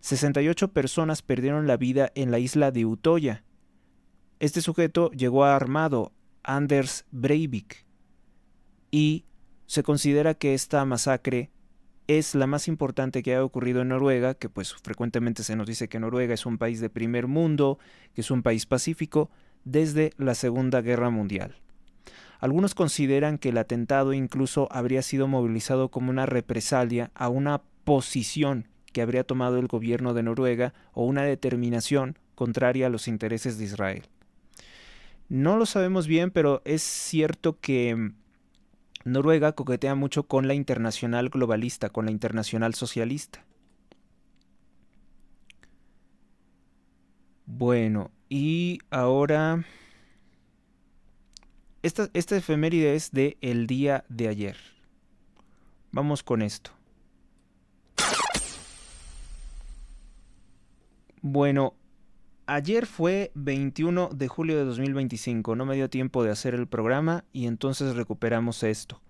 68 personas perdieron la vida en la isla de Utoya. Este sujeto llegó armado, Anders Breivik, y se considera que esta masacre es la más importante que ha ocurrido en Noruega, que pues frecuentemente se nos dice que Noruega es un país de primer mundo, que es un país pacífico, desde la Segunda Guerra Mundial. Algunos consideran que el atentado incluso habría sido movilizado como una represalia a una posición que habría tomado el gobierno de Noruega o una determinación contraria a los intereses de Israel. No lo sabemos bien, pero es cierto que Noruega coquetea mucho con la internacional globalista, con la internacional socialista. Bueno, y ahora esta efeméride es de el día de ayer. Vamos con esto. Bueno, ayer fue 21 de julio de 2025, no me dio tiempo de hacer el programa y entonces recuperamos esto.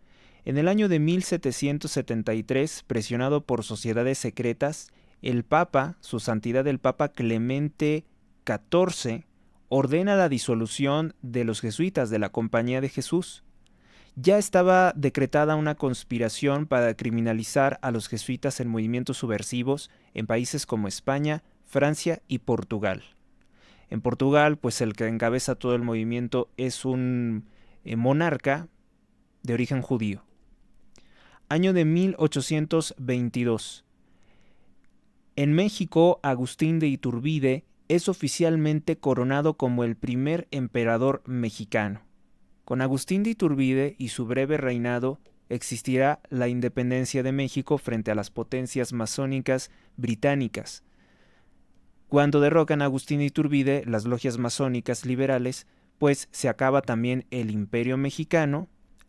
En el año de 1773, presionado por sociedades secretas, el Papa, su santidad el Papa Clemente XIV, ordena la disolución de los jesuitas de la Compañía de Jesús. Ya estaba decretada una conspiración para criminalizar a los jesuitas en movimientos subversivos en países como España, Francia y Portugal. En Portugal, pues el que encabeza todo el movimiento es un monarca de origen judío. Año de 1822. En México, Agustín de Iturbide es oficialmente coronado como el primer emperador mexicano. Con Agustín de Iturbide y su breve reinado existirá la independencia de México frente a las potencias masónicas británicas. Cuando derrocan a Agustín de Iturbide, las logias masónicas liberales pues se acaba también el Imperio Mexicano,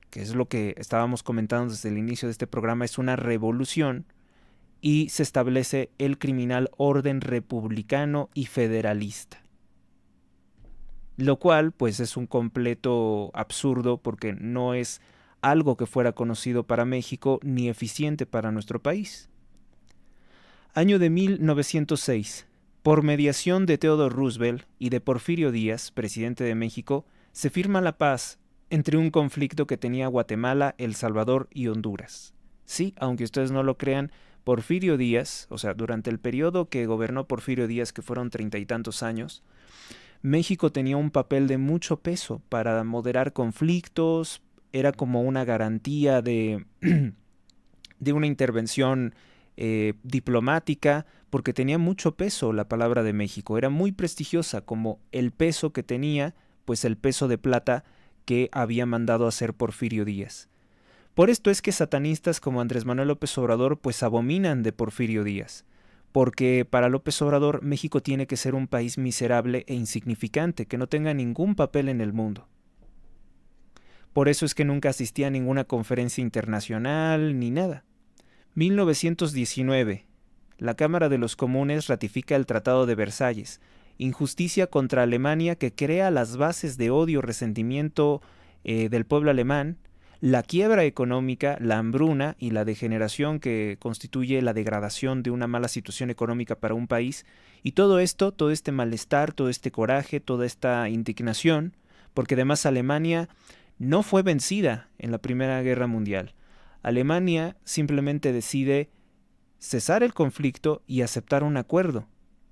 que es lo que estábamos comentando desde el inicio de este programa, es una revolución, y se establece el criminal orden republicano y federalista. Lo cual, pues, es un completo absurdo porque no es algo que fuera conocido para México ni eficiente para nuestro país. Año de 1906. Por mediación de Theodore Roosevelt y de Porfirio Díaz, presidente de México, se firma la paz entre un conflicto que tenía Guatemala, El Salvador y Honduras. Sí, aunque ustedes no lo crean, Porfirio Díaz, o sea, durante el periodo que gobernó Porfirio Díaz, que fueron 30 y tantos años, México tenía un papel de mucho peso para moderar conflictos, era como una garantía de, de una intervención diplomática, porque tenía mucho peso la palabra de México, era muy prestigiosa como el peso que tenía, pues el peso de plata que había mandado a hacer Porfirio Díaz. Por esto es que satanistas como Andrés Manuel López Obrador pues abominan de Porfirio Díaz, porque para López Obrador México tiene que ser un país miserable e insignificante, que no tenga ningún papel en el mundo. Por eso es que nunca asistía a ninguna conferencia internacional ni nada. 1919. La Cámara de los Comunes ratifica el Tratado de Versalles, injusticia contra Alemania que crea las bases de odio y resentimiento del pueblo alemán, la quiebra económica, la hambruna y la degeneración que constituye la degradación de una mala situación económica para un país, y todo esto, todo este malestar, todo este coraje, toda esta indignación, porque además Alemania no fue vencida en la Primera Guerra Mundial. Alemania simplemente decide cesar el conflicto y aceptar un acuerdo,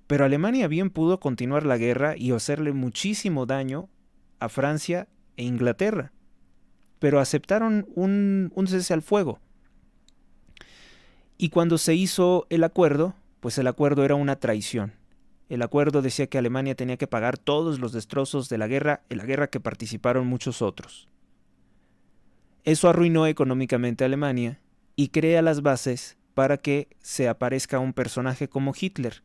pero Alemania bien pudo continuar la guerra y hacerle muchísimo daño a Francia e Inglaterra, pero aceptaron un cese al fuego. Y cuando se hizo el acuerdo, pues el acuerdo era una traición. El acuerdo decía que Alemania tenía que pagar todos los destrozos de la guerra, en la guerra que participaron muchos otros. Eso arruinó económicamente a Alemania y crea las bases para que se aparezca un personaje como Hitler,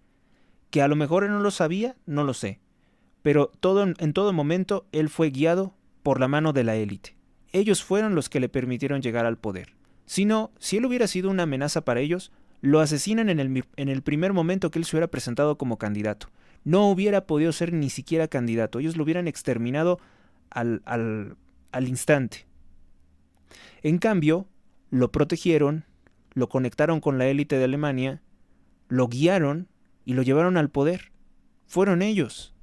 que a lo mejor él no lo sabía, no lo sé, pero en todo momento él fue guiado por la mano de la élite. Ellos fueron los que le permitieron llegar al poder. Si no, si él hubiera sido una amenaza para ellos, lo asesinan en el primer momento que él se hubiera presentado como candidato. No hubiera podido ser ni siquiera candidato, ellos lo hubieran exterminado al instante. En cambio, lo protegieron, lo conectaron con la élite de Alemania, lo guiaron y lo llevaron al poder. Fueron ellos,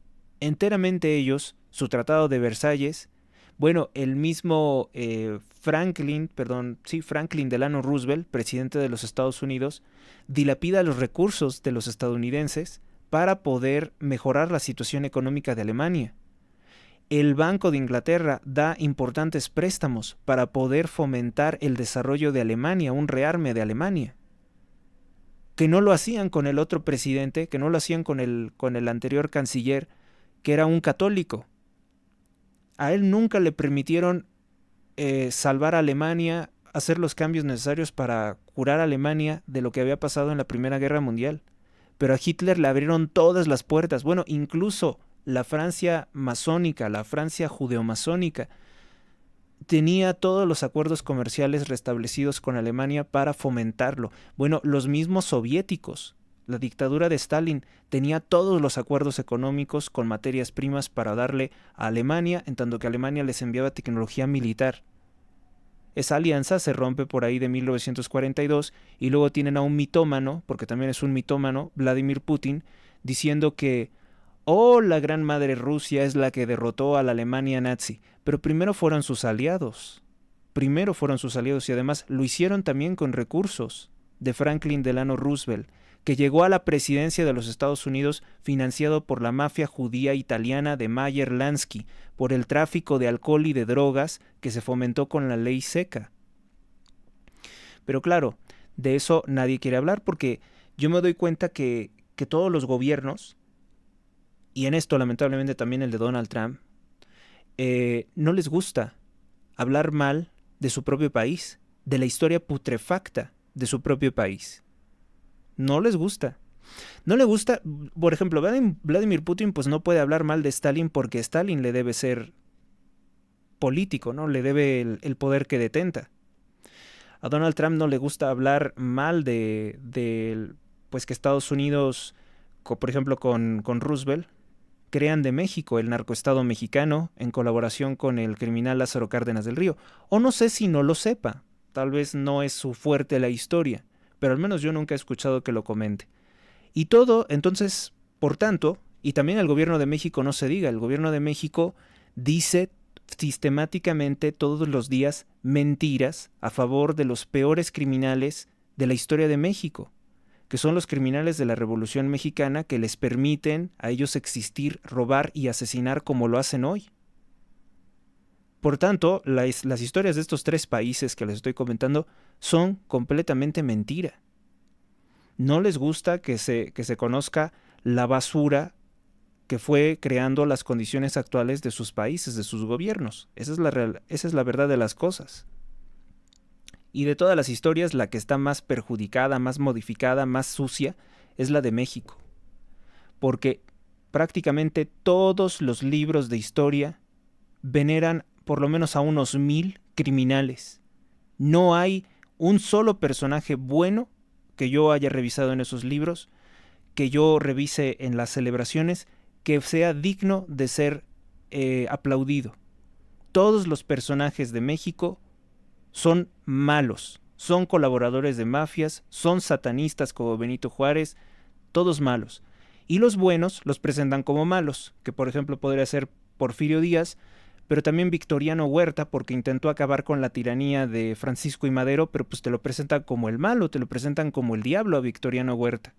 enteramente ellos, su Tratado de Versalles. Bueno, el mismo Franklin Delano Roosevelt, presidente de los Estados Unidos, dilapida los recursos de los estadounidenses para poder mejorar la situación económica de Alemania. El Banco de Inglaterra da importantes préstamos para poder fomentar el desarrollo de Alemania, un rearme de Alemania. Que no lo hacían con el otro presidente, que no lo hacían con el anterior canciller, que era un católico. A él nunca le permitieron salvar a Alemania, hacer los cambios necesarios para curar a Alemania de lo que había pasado en la Primera Guerra Mundial. Pero a Hitler le abrieron todas las puertas, bueno, incluso la Francia masónica, la Francia judeomasónica, tenía todos los acuerdos comerciales restablecidos con Alemania para fomentarlo. Bueno, los mismos soviéticos, la dictadura de Stalin, tenía todos los acuerdos económicos con materias primas para darle a Alemania, en tanto que Alemania les enviaba tecnología militar. Esa alianza se rompe por ahí de 1942 y luego tienen a un mitómano, porque también es un mitómano, Vladimir Putin, diciendo que la gran madre Rusia es la que derrotó a la Alemania nazi. Pero primero fueron sus aliados. Y además lo hicieron también con recursos de Franklin Delano Roosevelt, que llegó a la presidencia de los Estados Unidos financiado por la mafia judía italiana de Meyer Lansky, por el tráfico de alcohol y de drogas que se fomentó con la ley seca. Pero claro, de eso nadie quiere hablar porque yo me doy cuenta que todos los gobiernos, y en esto lamentablemente también el de Donald Trump, no les gusta hablar mal de su propio país, de la historia putrefacta de su propio país. No les gusta. No le gusta, por ejemplo, Vladimir Putin pues no puede hablar mal de Stalin porque Stalin le debe ser político, ¿no? Le debe el poder que detenta. A Donald Trump no le gusta hablar mal pues que Estados Unidos, por ejemplo con Roosevelt, crean de México el narcoestado mexicano en colaboración con el criminal Lázaro Cárdenas del Río. O no sé si no lo sepa, tal vez no es su fuerte la historia, pero al menos yo nunca he escuchado que lo comente. Y todo, entonces, por tanto, y también el gobierno de México no se diga, el gobierno de México dice sistemáticamente todos los días mentiras a favor de los peores criminales de la historia de México, que son los criminales de la Revolución Mexicana que les permiten a ellos existir, robar y asesinar como lo hacen hoy. Por tanto, las historias de estos tres países que les estoy comentando son completamente mentira. No les gusta que se conozca la basura que fue creando las condiciones actuales de sus países, de sus gobiernos. Esa es la verdad de las cosas. Y de todas las historias, la que está más perjudicada, más modificada, más sucia, es la de México. Porque prácticamente todos los libros de historia veneran por lo menos a unos 1000 criminales. No hay un solo personaje bueno que yo haya revisado en esos libros, que yo revise en las celebraciones, que sea digno de ser aplaudido. Todos los personajes de México son malos, son colaboradores de mafias, son satanistas como Benito Juárez, todos malos. Y los buenos los presentan como malos, que por ejemplo podría ser Porfirio Díaz, pero también Victoriano Huerta, porque intentó acabar con la tiranía de Francisco I. Madero, pero pues te lo presentan como el malo, te lo presentan como el diablo a Victoriano Huerta.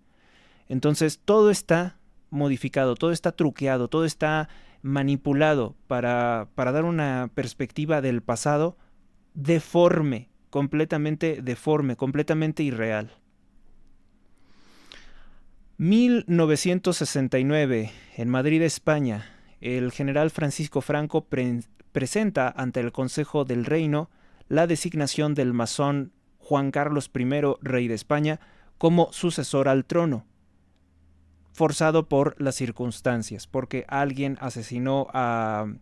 Entonces todo está modificado, todo está truqueado, todo está manipulado para dar una perspectiva del pasado deforme, completamente irreal. 1969, en Madrid, España, el general Francisco Franco presenta ante el Consejo del Reino la designación del masón Juan Carlos I, rey de España, como sucesor al trono, forzado por las circunstancias, porque alguien asesinó al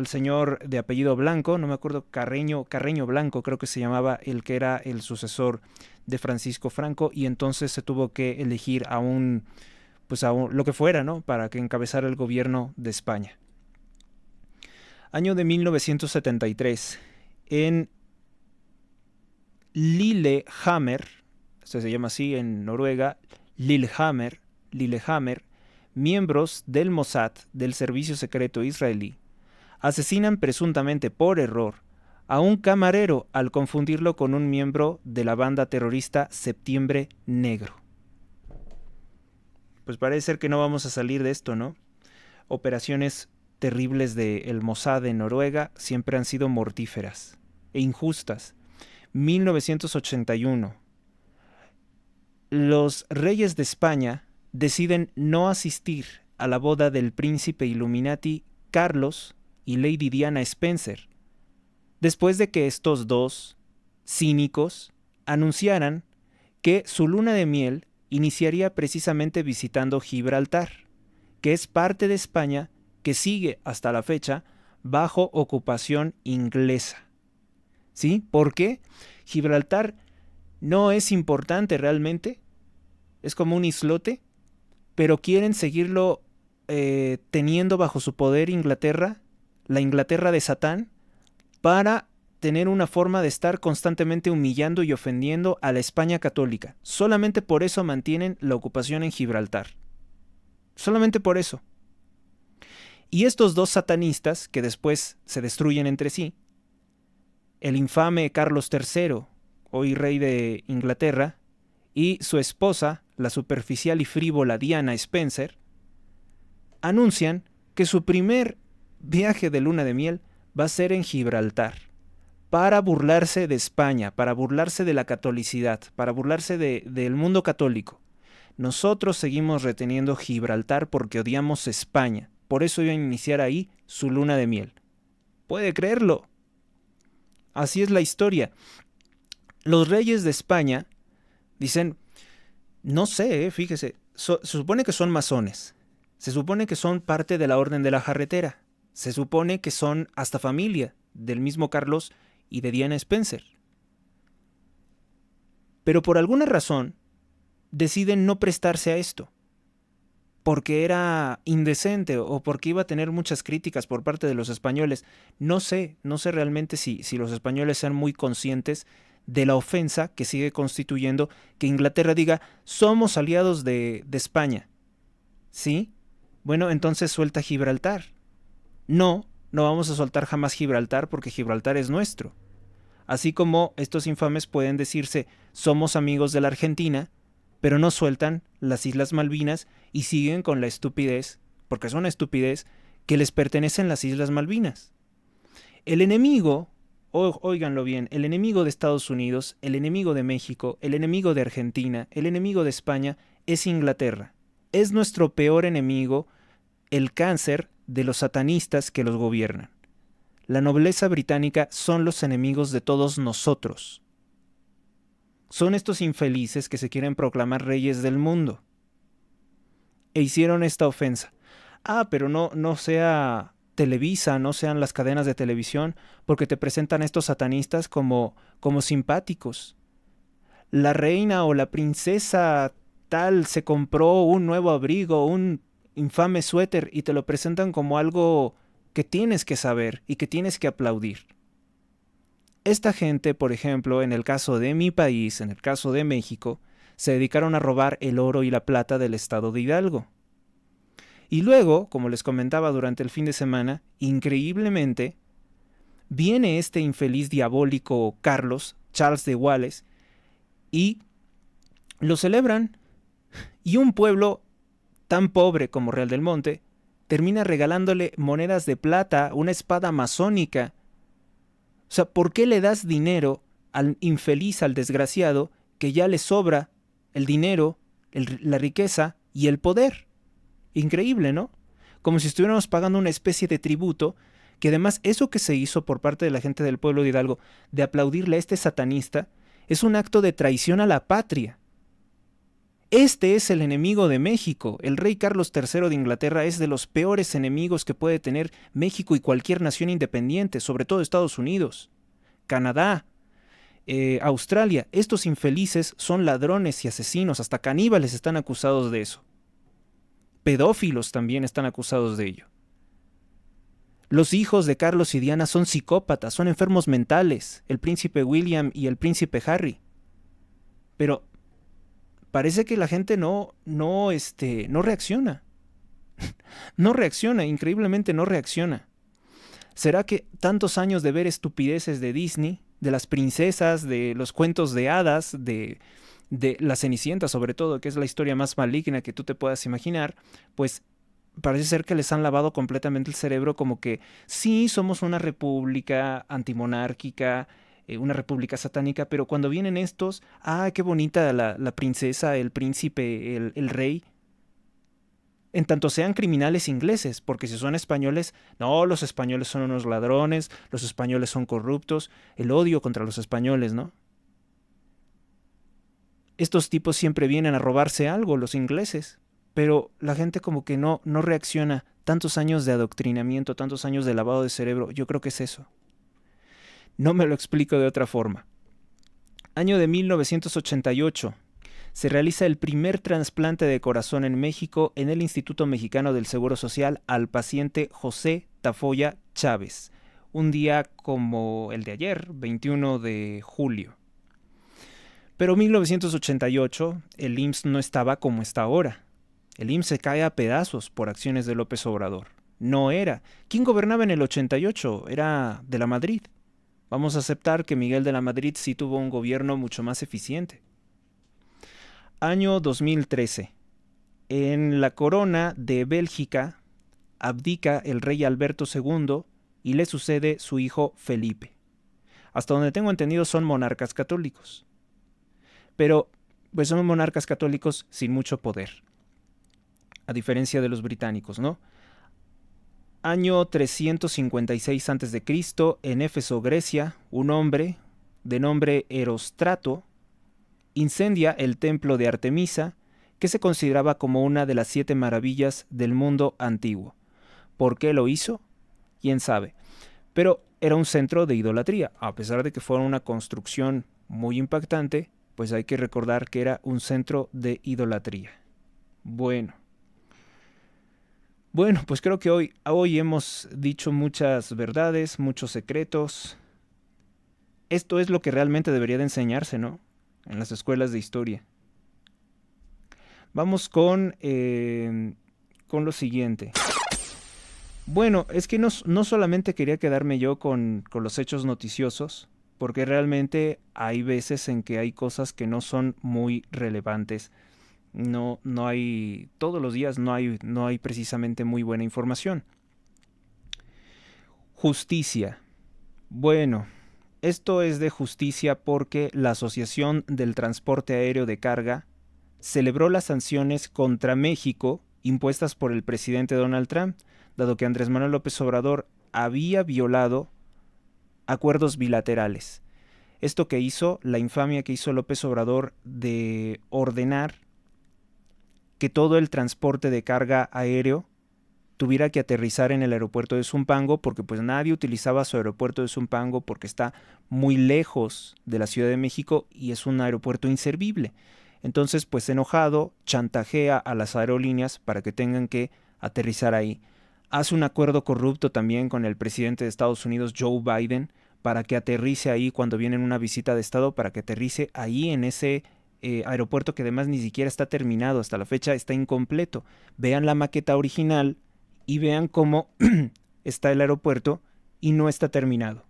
señor de apellido Blanco, no me acuerdo, Carreño Blanco creo que se llamaba, el que era el sucesor de Francisco Franco, y entonces se tuvo que elegir a lo que fuera, ¿no?, para que encabezara el gobierno de España. Año de 1973, en Lillehammer, se llama así en Noruega, Lillehammer, miembros del Mossad, del servicio secreto israelí, asesinan presuntamente por error a un camarero al confundirlo con un miembro de la banda terrorista Septiembre Negro. Pues parece ser que no vamos a salir de esto, ¿no? Operaciones terribles del Mossad en Noruega siempre han sido mortíferas e injustas. 1981. Los reyes de España deciden no asistir a la boda del príncipe Illuminati Carlos y Lady Diana Spencer, después de que estos dos cínicos anunciaran que su luna de miel iniciaría precisamente visitando Gibraltar, que es parte de España que sigue hasta la fecha bajo ocupación inglesa. ¿Sí? ¿Por qué? Gibraltar no es importante realmente, es como un islote, pero quieren seguirlo teniendo bajo su poder Inglaterra, la Inglaterra de Satán, para tener una forma de estar constantemente humillando y ofendiendo a la España católica. Solamente por eso mantienen la ocupación en Gibraltar. Solamente por eso. Y estos dos satanistas, que después se destruyen entre sí, el infame Carlos III, hoy rey de Inglaterra, y su esposa, la superficial y frívola Diana Spencer, anuncian que su primer viaje de luna de miel va a ser en Gibraltar, para burlarse de España, para burlarse de la catolicidad, para burlarse del mundo católico. Nosotros seguimos reteniendo Gibraltar porque odiamos España, por eso iban a iniciar ahí su luna de miel. ¿Puede creerlo? Así es la historia. Los reyes de España dicen, No sé, fíjese, se supone que son masones, se supone que son parte de la Orden de la Jarretera, se supone que son hasta familia del mismo Carlos y de Diana Spencer. Pero por alguna razón deciden no prestarse a esto, porque era indecente o porque iba a tener muchas críticas por parte de los españoles. No sé realmente si los españoles sean muy conscientes de la ofensa que sigue constituyendo que Inglaterra diga, somos aliados de España. ¿Sí? Bueno, entonces suelta Gibraltar. No vamos a soltar jamás Gibraltar porque Gibraltar es nuestro. Así como estos infames pueden decirse, somos amigos de la Argentina, pero no sueltan las Islas Malvinas y siguen con la estupidez, porque es una estupidez, que les pertenecen las Islas Malvinas. El enemigo, óiganlo bien, el enemigo de Estados Unidos, el enemigo de México, el enemigo de Argentina, el enemigo de España es Inglaterra. Es nuestro peor enemigo, el cáncer de los satanistas que los gobiernan. La nobleza británica son los enemigos de todos nosotros. Son estos infelices que se quieren proclamar reyes del mundo. E hicieron esta ofensa. Pero no sea Televisa, no sean las cadenas de televisión, porque te presentan a estos satanistas como simpáticos. La reina o la princesa tal se compró un nuevo abrigo, un infame suéter, y te lo presentan como algo que tienes que saber y que tienes que aplaudir. Esta gente, por ejemplo, en el caso de mi país, en el caso de México, se dedicaron a robar el oro y la plata del estado de Hidalgo. Y luego, como les comentaba durante el fin de semana, increíblemente, viene este infeliz diabólico Charles de Gaules, y lo celebran. Y un pueblo tan pobre como Real del Monte termina regalándole monedas de plata, una espada masónica. O sea, ¿por qué le das dinero al infeliz, al desgraciado, que ya le sobra el dinero, la riqueza y el poder? Increíble, ¿no? Como si estuviéramos pagando una especie de tributo, que además eso que se hizo por parte de la gente del pueblo de Hidalgo, de aplaudirle a este satanista, es un acto de traición a la patria. Este es el enemigo de México. El rey Carlos III de Inglaterra es de los peores enemigos que puede tener México y cualquier nación independiente, sobre todo Estados Unidos, Canadá, Australia. Estos infelices son ladrones y asesinos, hasta caníbales están acusados de eso. Pedófilos también están acusados de ello. Los hijos de Carlos y Diana son psicópatas, son enfermos mentales, el príncipe William y el príncipe Harry. Pero parece que la gente no reacciona. No reacciona, increíblemente no reacciona. ¿Será que tantos años de ver estupideces de Disney, de las princesas, de los cuentos de hadas, de la Cenicienta sobre todo, que es la historia más maligna que tú te puedas imaginar, pues parece ser que les han lavado completamente el cerebro, como que sí, somos una república antimonárquica, una república satánica, pero cuando vienen estos, qué bonita la princesa, el príncipe, el rey, en tanto sean criminales ingleses, porque si son españoles, no, los españoles son unos ladrones, los españoles son corruptos, el odio contra los españoles, ¿no? Estos tipos siempre vienen a robarse algo, los ingleses, pero la gente como que no reacciona. Tantos años de adoctrinamiento, tantos años de lavado de cerebro, yo creo que es eso. No me lo explico de otra forma. Año de 1988. Se realiza el primer trasplante de corazón en México en el Instituto Mexicano del Seguro Social al paciente José Tafoya Chávez. Un día como el de ayer, 21 de julio. Pero en 1988 el IMSS no estaba como está ahora. El IMSS se cae a pedazos por acciones de López Obrador. No era. ¿Quién gobernaba en el 88? Era de la Madrid. Vamos a aceptar que Miguel de la Madrid sí tuvo un gobierno mucho más eficiente. Año 2013. En la corona de Bélgica abdica el rey Alberto II y le sucede su hijo Felipe. Hasta donde tengo entendido son monarcas católicos. Pero pues son monarcas católicos sin mucho poder. A diferencia de los británicos, ¿no? Año 356 a.C., en Éfeso, Grecia, un hombre de nombre Erostrato incendia el templo de Artemisa, que se consideraba como una de las 7 maravillas del mundo antiguo. ¿Por qué lo hizo? ¿Quién sabe? Pero era un centro de idolatría. A pesar de que fuera una construcción muy impactante, pues hay que recordar que era un centro de idolatría. Bueno, pues creo que hoy hemos dicho muchas verdades, muchos secretos. Esto es lo que realmente debería de enseñarse, ¿no? En las escuelas de historia. Vamos con lo siguiente. Bueno, es que no solamente quería quedarme yo con los hechos noticiosos, porque realmente hay veces en que hay cosas que no son muy relevantes. No hay, todos los días no hay precisamente muy buena información. Justicia. Bueno, esto es de justicia porque la Asociación del Transporte Aéreo de Carga celebró las sanciones contra México impuestas por el presidente Donald Trump, dado que Andrés Manuel López Obrador había violado acuerdos bilaterales. Esto que hizo, la infamia que hizo López Obrador de ordenar que todo el transporte de carga aéreo tuviera que aterrizar en el aeropuerto de Zumpango, porque pues nadie utilizaba su aeropuerto de Zumpango porque está muy lejos de la Ciudad de México y es un aeropuerto inservible. Entonces, pues enojado, chantajea a las aerolíneas para que tengan que aterrizar ahí. Hace un acuerdo corrupto también con el presidente de Estados Unidos, Joe Biden, para que aterrice ahí cuando viene en una visita de Estado, para que aterrice ahí en ese aeropuerto que además ni siquiera está terminado, hasta la fecha está incompleto. Vean la maqueta original y vean cómo está el aeropuerto y no está terminado.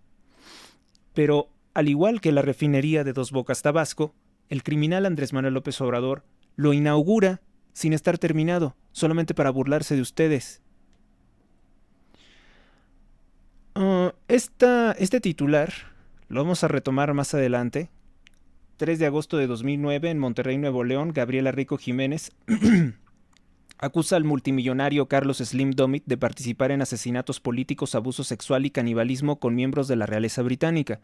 Pero al igual que la refinería de Dos Bocas, Tabasco, el criminal Andrés Manuel López Obrador lo inaugura sin estar terminado, solamente para burlarse de ustedes. Este titular lo vamos a retomar más adelante. 3 de agosto de 2009, en Monterrey, Nuevo León, Gabriela Rico Jiménez acusa al multimillonario Carlos Slim Domit de participar en asesinatos políticos, abuso sexual y canibalismo con miembros de la realeza británica.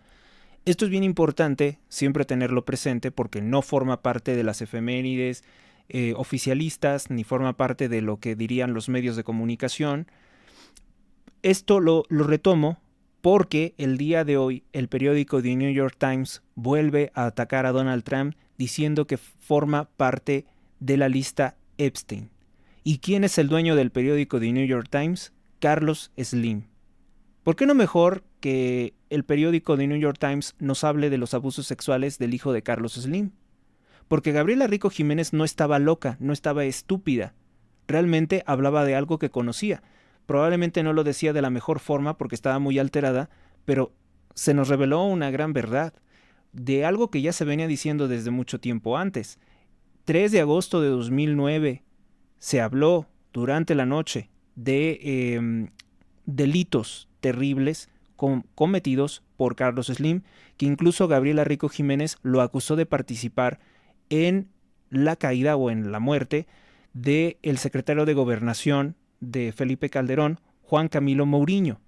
Esto es bien importante siempre tenerlo presente porque no forma parte de las efemérides oficialistas ni forma parte de lo que dirían los medios de comunicación. Esto lo retomo porque el día de hoy el periódico The New York Times vuelve a atacar a Donald Trump diciendo que forma parte de la lista Epstein. ¿Y quién es el dueño del periódico The New York Times? Carlos Slim. ¿Por qué no mejor que el periódico The New York Times nos hable de los abusos sexuales del hijo de Carlos Slim? Porque Gabriela Rico Jiménez no estaba loca, no estaba estúpida. Realmente hablaba de algo que conocía. Probablemente no lo decía de la mejor forma porque estaba muy alterada, pero se nos reveló una gran verdad de algo que ya se venía diciendo desde mucho tiempo antes. 3 de agosto de 2009 se habló durante la noche de delitos terribles cometidos por Carlos Slim, que incluso Gabriela Rico Jiménez lo acusó de participar en la caída o en la muerte del secretario de Gobernación de Felipe Calderón, Juan Camilo Mourinho.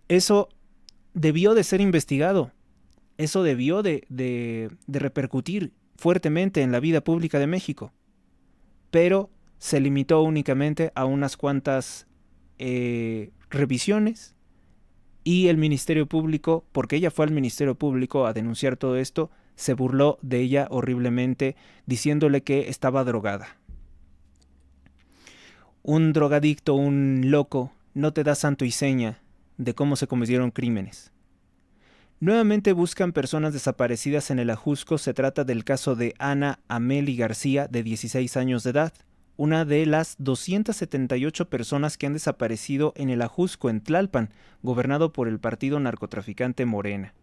Eso debió de ser investigado, eso debió de repercutir fuertemente en la vida pública de México, pero se limitó únicamente a unas cuantas revisiones y el Ministerio Público, porque ella fue al Ministerio Público a denunciar todo esto, se burló de ella horriblemente diciéndole que estaba drogada. Un drogadicto, un loco, no te da santo y seña de cómo se cometieron crímenes. Nuevamente buscan personas desaparecidas en el Ajusco. Se trata del caso de Ana Ameli García, de 16 años de edad, una de las 278 personas que han desaparecido en el Ajusco, en Tlalpan, gobernado por el partido narcotraficante Morena.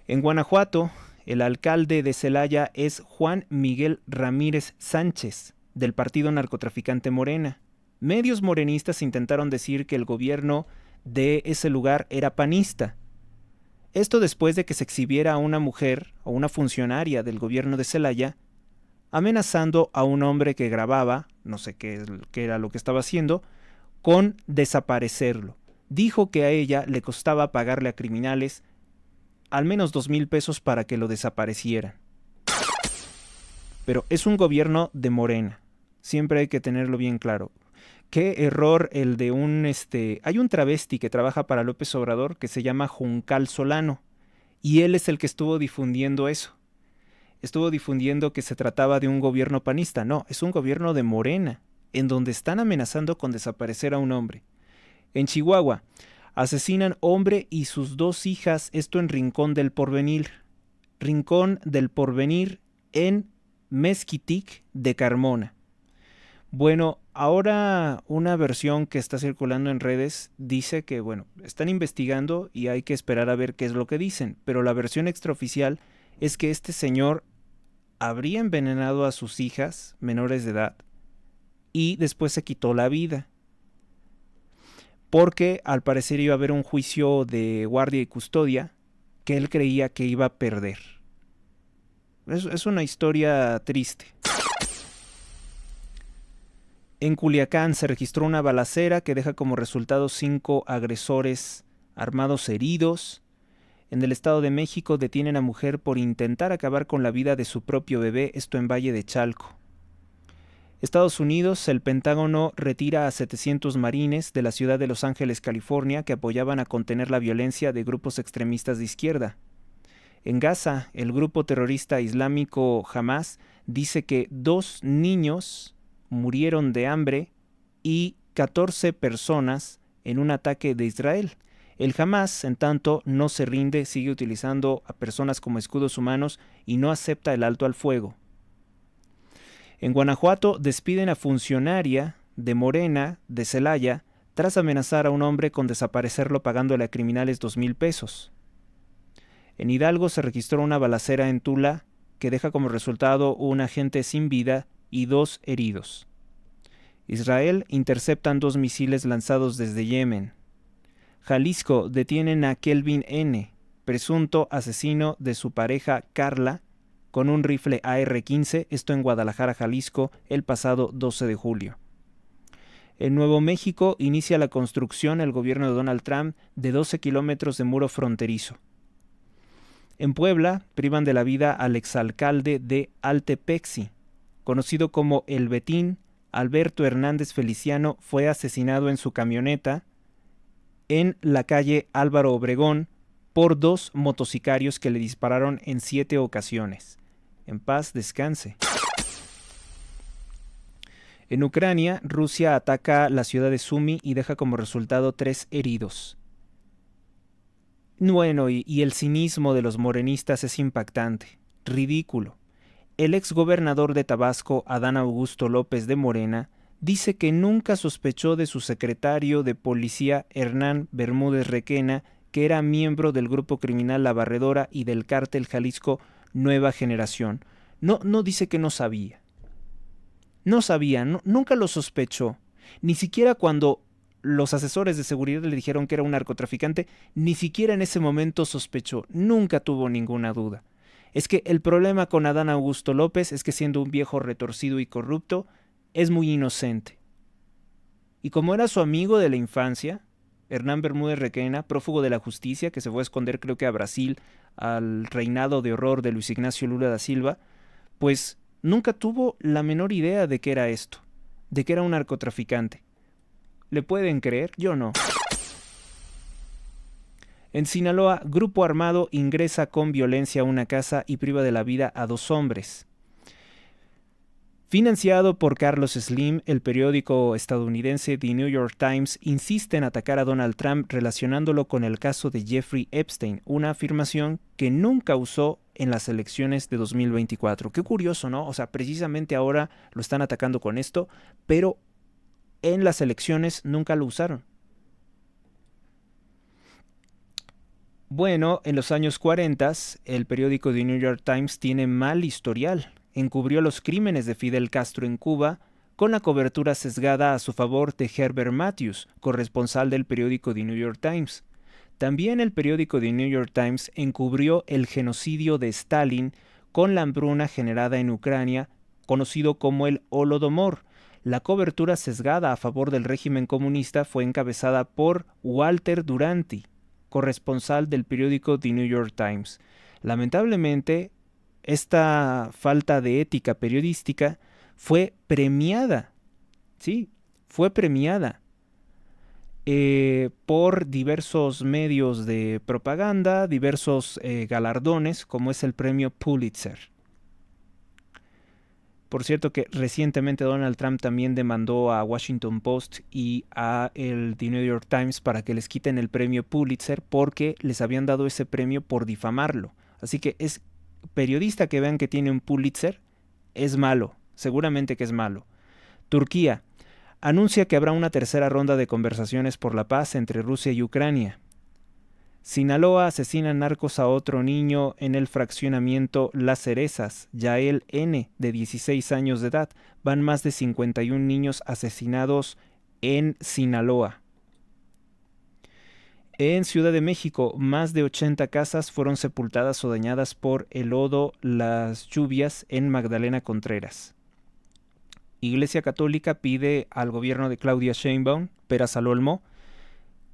En Guanajuato, el alcalde de Celaya es Juan Miguel Ramírez Sánchez, del partido narcotraficante Morena. Medios morenistas intentaron decir que el gobierno de ese lugar era panista. Esto después de que se exhibiera a una mujer o una funcionaria del gobierno de Celaya amenazando a un hombre que grababa, no sé qué era lo que estaba haciendo, con desaparecerlo. Dijo que a ella le costaba pagarle a criminales al menos 2,000 pesos para que lo desaparecieran. Pero es un gobierno de Morena. Siempre hay que tenerlo bien claro. Qué error el de hay un travesti que trabaja para López Obrador que se llama Juncal Solano. Y él es el que estuvo difundiendo eso. Estuvo difundiendo que se trataba de un gobierno panista. No, es un gobierno de Morena, en donde están amenazando con desaparecer a un hombre. En Chihuahua, asesinan hombre y sus 2 hijas, esto en Rincón del Porvenir. Rincón del Porvenir en Mezquitic de Carmona. Bueno, ahora una versión que está circulando en redes dice que, están investigando y hay que esperar a ver qué es lo que dicen, pero la versión extraoficial es que este señor habría envenenado a sus hijas menores de edad y después se quitó la vida, porque al parecer iba a haber un juicio de guardia y custodia que él creía que iba a perder. Es una historia triste. En Culiacán se registró una balacera que deja como resultado 5 agresores armados heridos. En el Estado de México detienen a mujer por intentar acabar con la vida de su propio bebé, esto en Valle de Chalco. Estados Unidos, el Pentágono retira a 700 marines de la ciudad de Los Ángeles, California, que apoyaban a contener la violencia de grupos extremistas de izquierda. En Gaza, el grupo terrorista islámico Hamas dice que 2 niños murieron de hambre y 14 personas en un ataque de Israel. El Hamas, en tanto, no se rinde, sigue utilizando a personas como escudos humanos y no acepta el alto al fuego. En Guanajuato despiden a funcionaria de Morena de Celaya tras amenazar a un hombre con desaparecerlo pagándole a criminales 2,000 pesos. En Hidalgo se registró una balacera en Tula que deja como resultado un agente sin vida y 2 heridos. Israel interceptan 2 misiles lanzados desde Yemen. Jalisco detienen a Kelvin N., presunto asesino de su pareja Carla, con un rifle AR-15, esto en Guadalajara, Jalisco, el pasado 12 de julio. En Nuevo México inicia la construcción el gobierno de Donald Trump de 12 kilómetros de muro fronterizo. En Puebla privan de la vida al exalcalde de Altepexi, conocido como El Betín. Alberto Hernández Feliciano fue asesinado en su camioneta en la calle Álvaro Obregón por 2 motocicarios que le dispararon en 7 ocasiones. En paz descanse. En Ucrania, Rusia ataca la ciudad de Sumy y deja como resultado 3 heridos. Bueno, y el cinismo de los morenistas es impactante, ridículo. El exgobernador de Tabasco, Adán Augusto López de Morena, dice que nunca sospechó de su secretario de policía, Hernán Bermúdez Requena, que era miembro del grupo criminal La Barredora y del cártel Jalisco Nueva Generación. No dice que no sabía. No sabía, nunca lo sospechó. Ni siquiera cuando los asesores de seguridad le dijeron que era un narcotraficante, ni siquiera en ese momento sospechó, nunca tuvo ninguna duda. Es que el problema con Adán Augusto López es que siendo un viejo retorcido y corrupto, es muy inocente. Y como era su amigo de la infancia, Hernán Bermúdez Requena, prófugo de la justicia, que se fue a esconder creo que a Brasil, al reinado de horror de Luis Ignacio Lula da Silva, pues nunca tuvo la menor idea de qué era esto, de que era un narcotraficante. ¿Le pueden creer? Yo no. En Sinaloa, grupo armado ingresa con violencia a una casa y priva de la vida a 2 hombres. Financiado por Carlos Slim, el periódico estadounidense The New York Times insiste en atacar a Donald Trump relacionándolo con el caso de Jeffrey Epstein, una afirmación que nunca usó en las elecciones de 2024. Qué curioso, ¿no? O sea, precisamente ahora lo están atacando con esto, pero en las elecciones nunca lo usaron. Bueno, en los años 40, el periódico The New York Times tiene mal historial. Encubrió los crímenes de Fidel Castro en Cuba con la cobertura sesgada a su favor de Herbert Matthews, corresponsal del periódico The New York Times. También el periódico The New York Times encubrió el genocidio de Stalin con la hambruna generada en Ucrania, conocido como el Holodomor. La cobertura sesgada a favor del régimen comunista fue encabezada por Walter Duranty. corresponsal del periódico The New York Times. Lamentablemente, esta falta de ética periodística fue premiada, sí, fue premiada por diversos medios de propaganda, diversos galardones, como es el premio Pulitzer. Por cierto que recientemente Donald Trump también demandó a Washington Post y a el The New York Times para que les quiten el premio Pulitzer porque les habían dado ese premio por difamarlo. Así que es periodista que vean que tiene un Pulitzer, es malo, seguramente que es malo. Turquía anuncia que habrá una tercera ronda de conversaciones por la paz entre Rusia y Ucrania. Sinaloa asesina narcos a otro niño en el fraccionamiento Las Cerezas, Yael N., de 16 años de edad. Van más de 51 niños asesinados en Sinaloa. En Ciudad de México, más de 80 casas fueron sepultadas o dañadas por el lodo, las lluvias en Magdalena Contreras. Iglesia Católica pide al gobierno de Claudia Sheinbaum, Pera Olmo,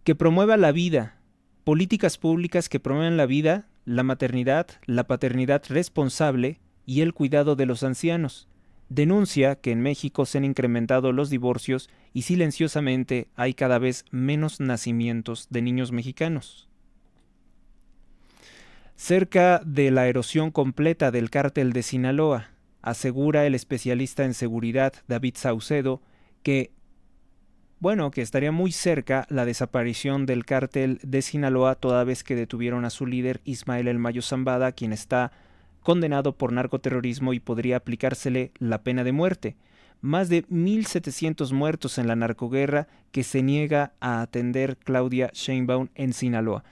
que promueva la vida, políticas públicas que promuevan la vida, la maternidad, la paternidad responsable y el cuidado de los ancianos. Denuncia que en México se han incrementado los divorcios y silenciosamente hay cada vez menos nacimientos de niños mexicanos. Cerca de la erosión completa del cártel de Sinaloa, asegura el especialista en seguridad David Saucedo que estaría muy cerca la desaparición del cártel de Sinaloa toda vez que detuvieron a su líder Ismael El Mayo Zambada, quien está condenado por narcoterrorismo y podría aplicársele la pena de muerte. Más de 1,700 muertos en la narcoguerra que se niega a atender Claudia Sheinbaum en Sinaloa.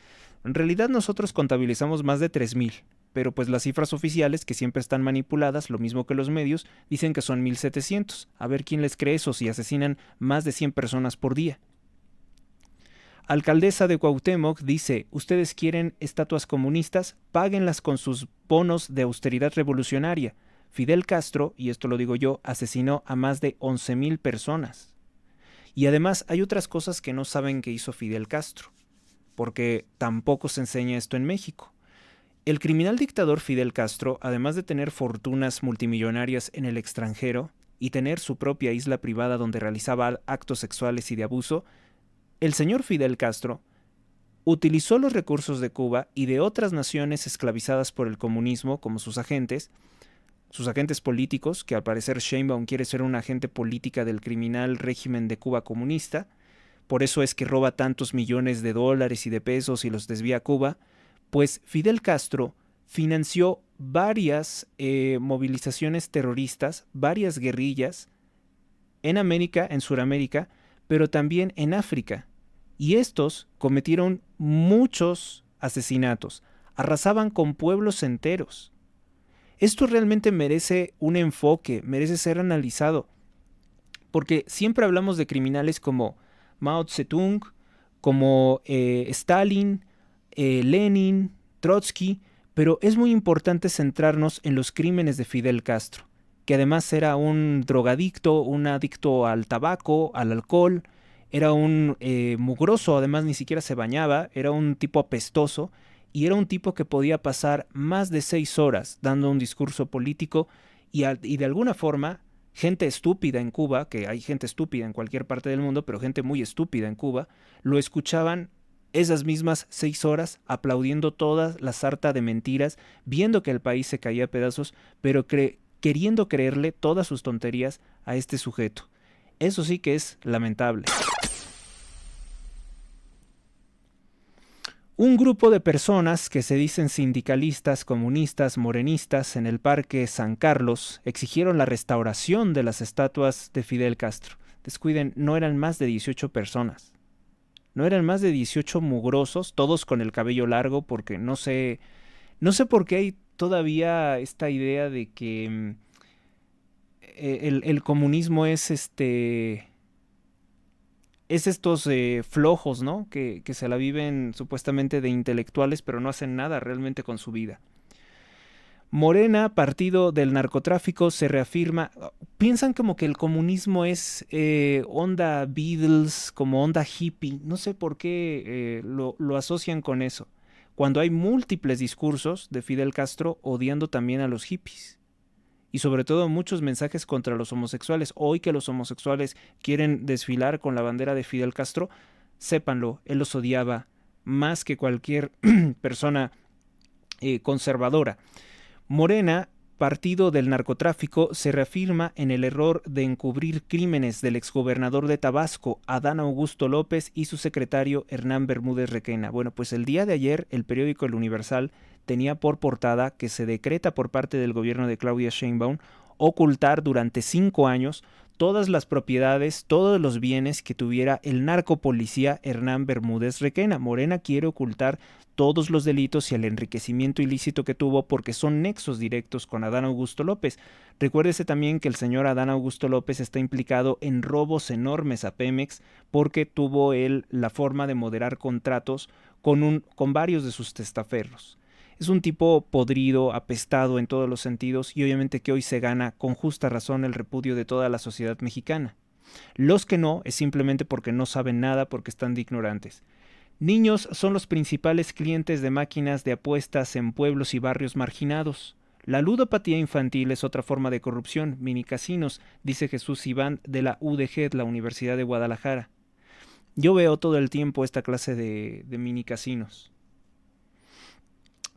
En realidad nosotros contabilizamos más de 3,000, pero pues las cifras oficiales, que siempre están manipuladas, lo mismo que los medios, dicen que son 1,700. A ver quién les cree eso si asesinan más de 100 personas por día. Alcaldesa de Cuauhtémoc dice, ustedes quieren estatuas comunistas, páguenlas con sus bonos de austeridad revolucionaria. Fidel Castro, y esto lo digo yo, asesinó a más de 11,000 personas. Y además hay otras cosas que no saben que hizo Fidel Castro, porque tampoco se enseña esto en México. El criminal dictador Fidel Castro, además de tener fortunas multimillonarias en el extranjero y tener su propia isla privada donde realizaba actos sexuales y de abuso, el señor Fidel Castro utilizó los recursos de Cuba y de otras naciones esclavizadas por el comunismo como sus agentes políticos, que al parecer Sheinbaum quiere ser una agente política del criminal régimen de Cuba comunista, por eso es que roba tantos millones de dólares y de pesos y los desvía a Cuba. Pues Fidel Castro financió varias movilizaciones terroristas, varias guerrillas en América, en Sudamérica, pero también en África. Y estos cometieron muchos asesinatos, arrasaban con pueblos enteros. Esto realmente merece un enfoque, merece ser analizado, porque siempre hablamos de criminales como Mao Zedong, como Stalin, Lenin, Trotsky, pero es muy importante centrarnos en los crímenes de Fidel Castro, que además era un drogadicto, un adicto al tabaco, al alcohol, era un mugroso, además ni siquiera se bañaba, era un tipo apestoso y era un tipo que podía pasar más de 6 horas dando un discurso político y de alguna forma gente estúpida en Cuba, que hay gente estúpida en cualquier parte del mundo, pero gente muy estúpida en Cuba, lo escuchaban esas mismas 6 horas aplaudiendo toda la sarta de mentiras, viendo que el país se caía a pedazos, pero queriendo creerle todas sus tonterías a este sujeto. Eso sí que es lamentable. Un grupo de personas que se dicen sindicalistas, comunistas, morenistas en el Parque San Carlos exigieron la restauración de las estatuas de Fidel Castro. Descuiden, no eran más de 18 personas. No eran más de 18 mugrosos, todos con el cabello largo, porque no sé por qué hay todavía esta idea de que el comunismo es estos flojos, ¿no? Que se la viven supuestamente de intelectuales, pero no hacen nada realmente con su vida. Morena, partido del narcotráfico, se reafirma. Piensan como que el comunismo es onda Beatles, como onda hippie. No sé por qué lo asocian con eso. Cuando hay múltiples discursos de Fidel Castro odiando también a los hippies. Y sobre todo muchos mensajes contra los homosexuales. Hoy que los homosexuales quieren desfilar con la bandera de Fidel Castro, sépanlo, él los odiaba más que cualquier persona conservadora. Morena, partido del narcotráfico, se reafirma en el error de encubrir crímenes del exgobernador de Tabasco, Adán Augusto López, y su secretario Hernán Bermúdez Requena. Bueno, pues el día de ayer el periódico El Universal tenía por portada que se decreta por parte del gobierno de Claudia Sheinbaum ocultar durante 5 años todas las propiedades, todos los bienes que tuviera el narcopolicía Hernán Bermúdez Requena. Morena quiere ocultar todos los delitos y el enriquecimiento ilícito que tuvo porque son nexos directos con Adán Augusto López. Recuérdese también que el señor Adán Augusto López está implicado en robos enormes a Pemex porque tuvo él la forma de moderar contratos con varios de sus testaferros. Es un tipo podrido, apestado en todos los sentidos y obviamente que hoy se gana con justa razón el repudio de toda la sociedad mexicana. Los que no es simplemente porque no saben nada, porque están de ignorantes. Niños son los principales clientes de máquinas de apuestas en pueblos y barrios marginados. La ludopatía infantil es otra forma de corrupción, minicasinos, dice Jesús Iván de la UDG, la Universidad de Guadalajara. Yo veo todo el tiempo esta clase de minicasinos.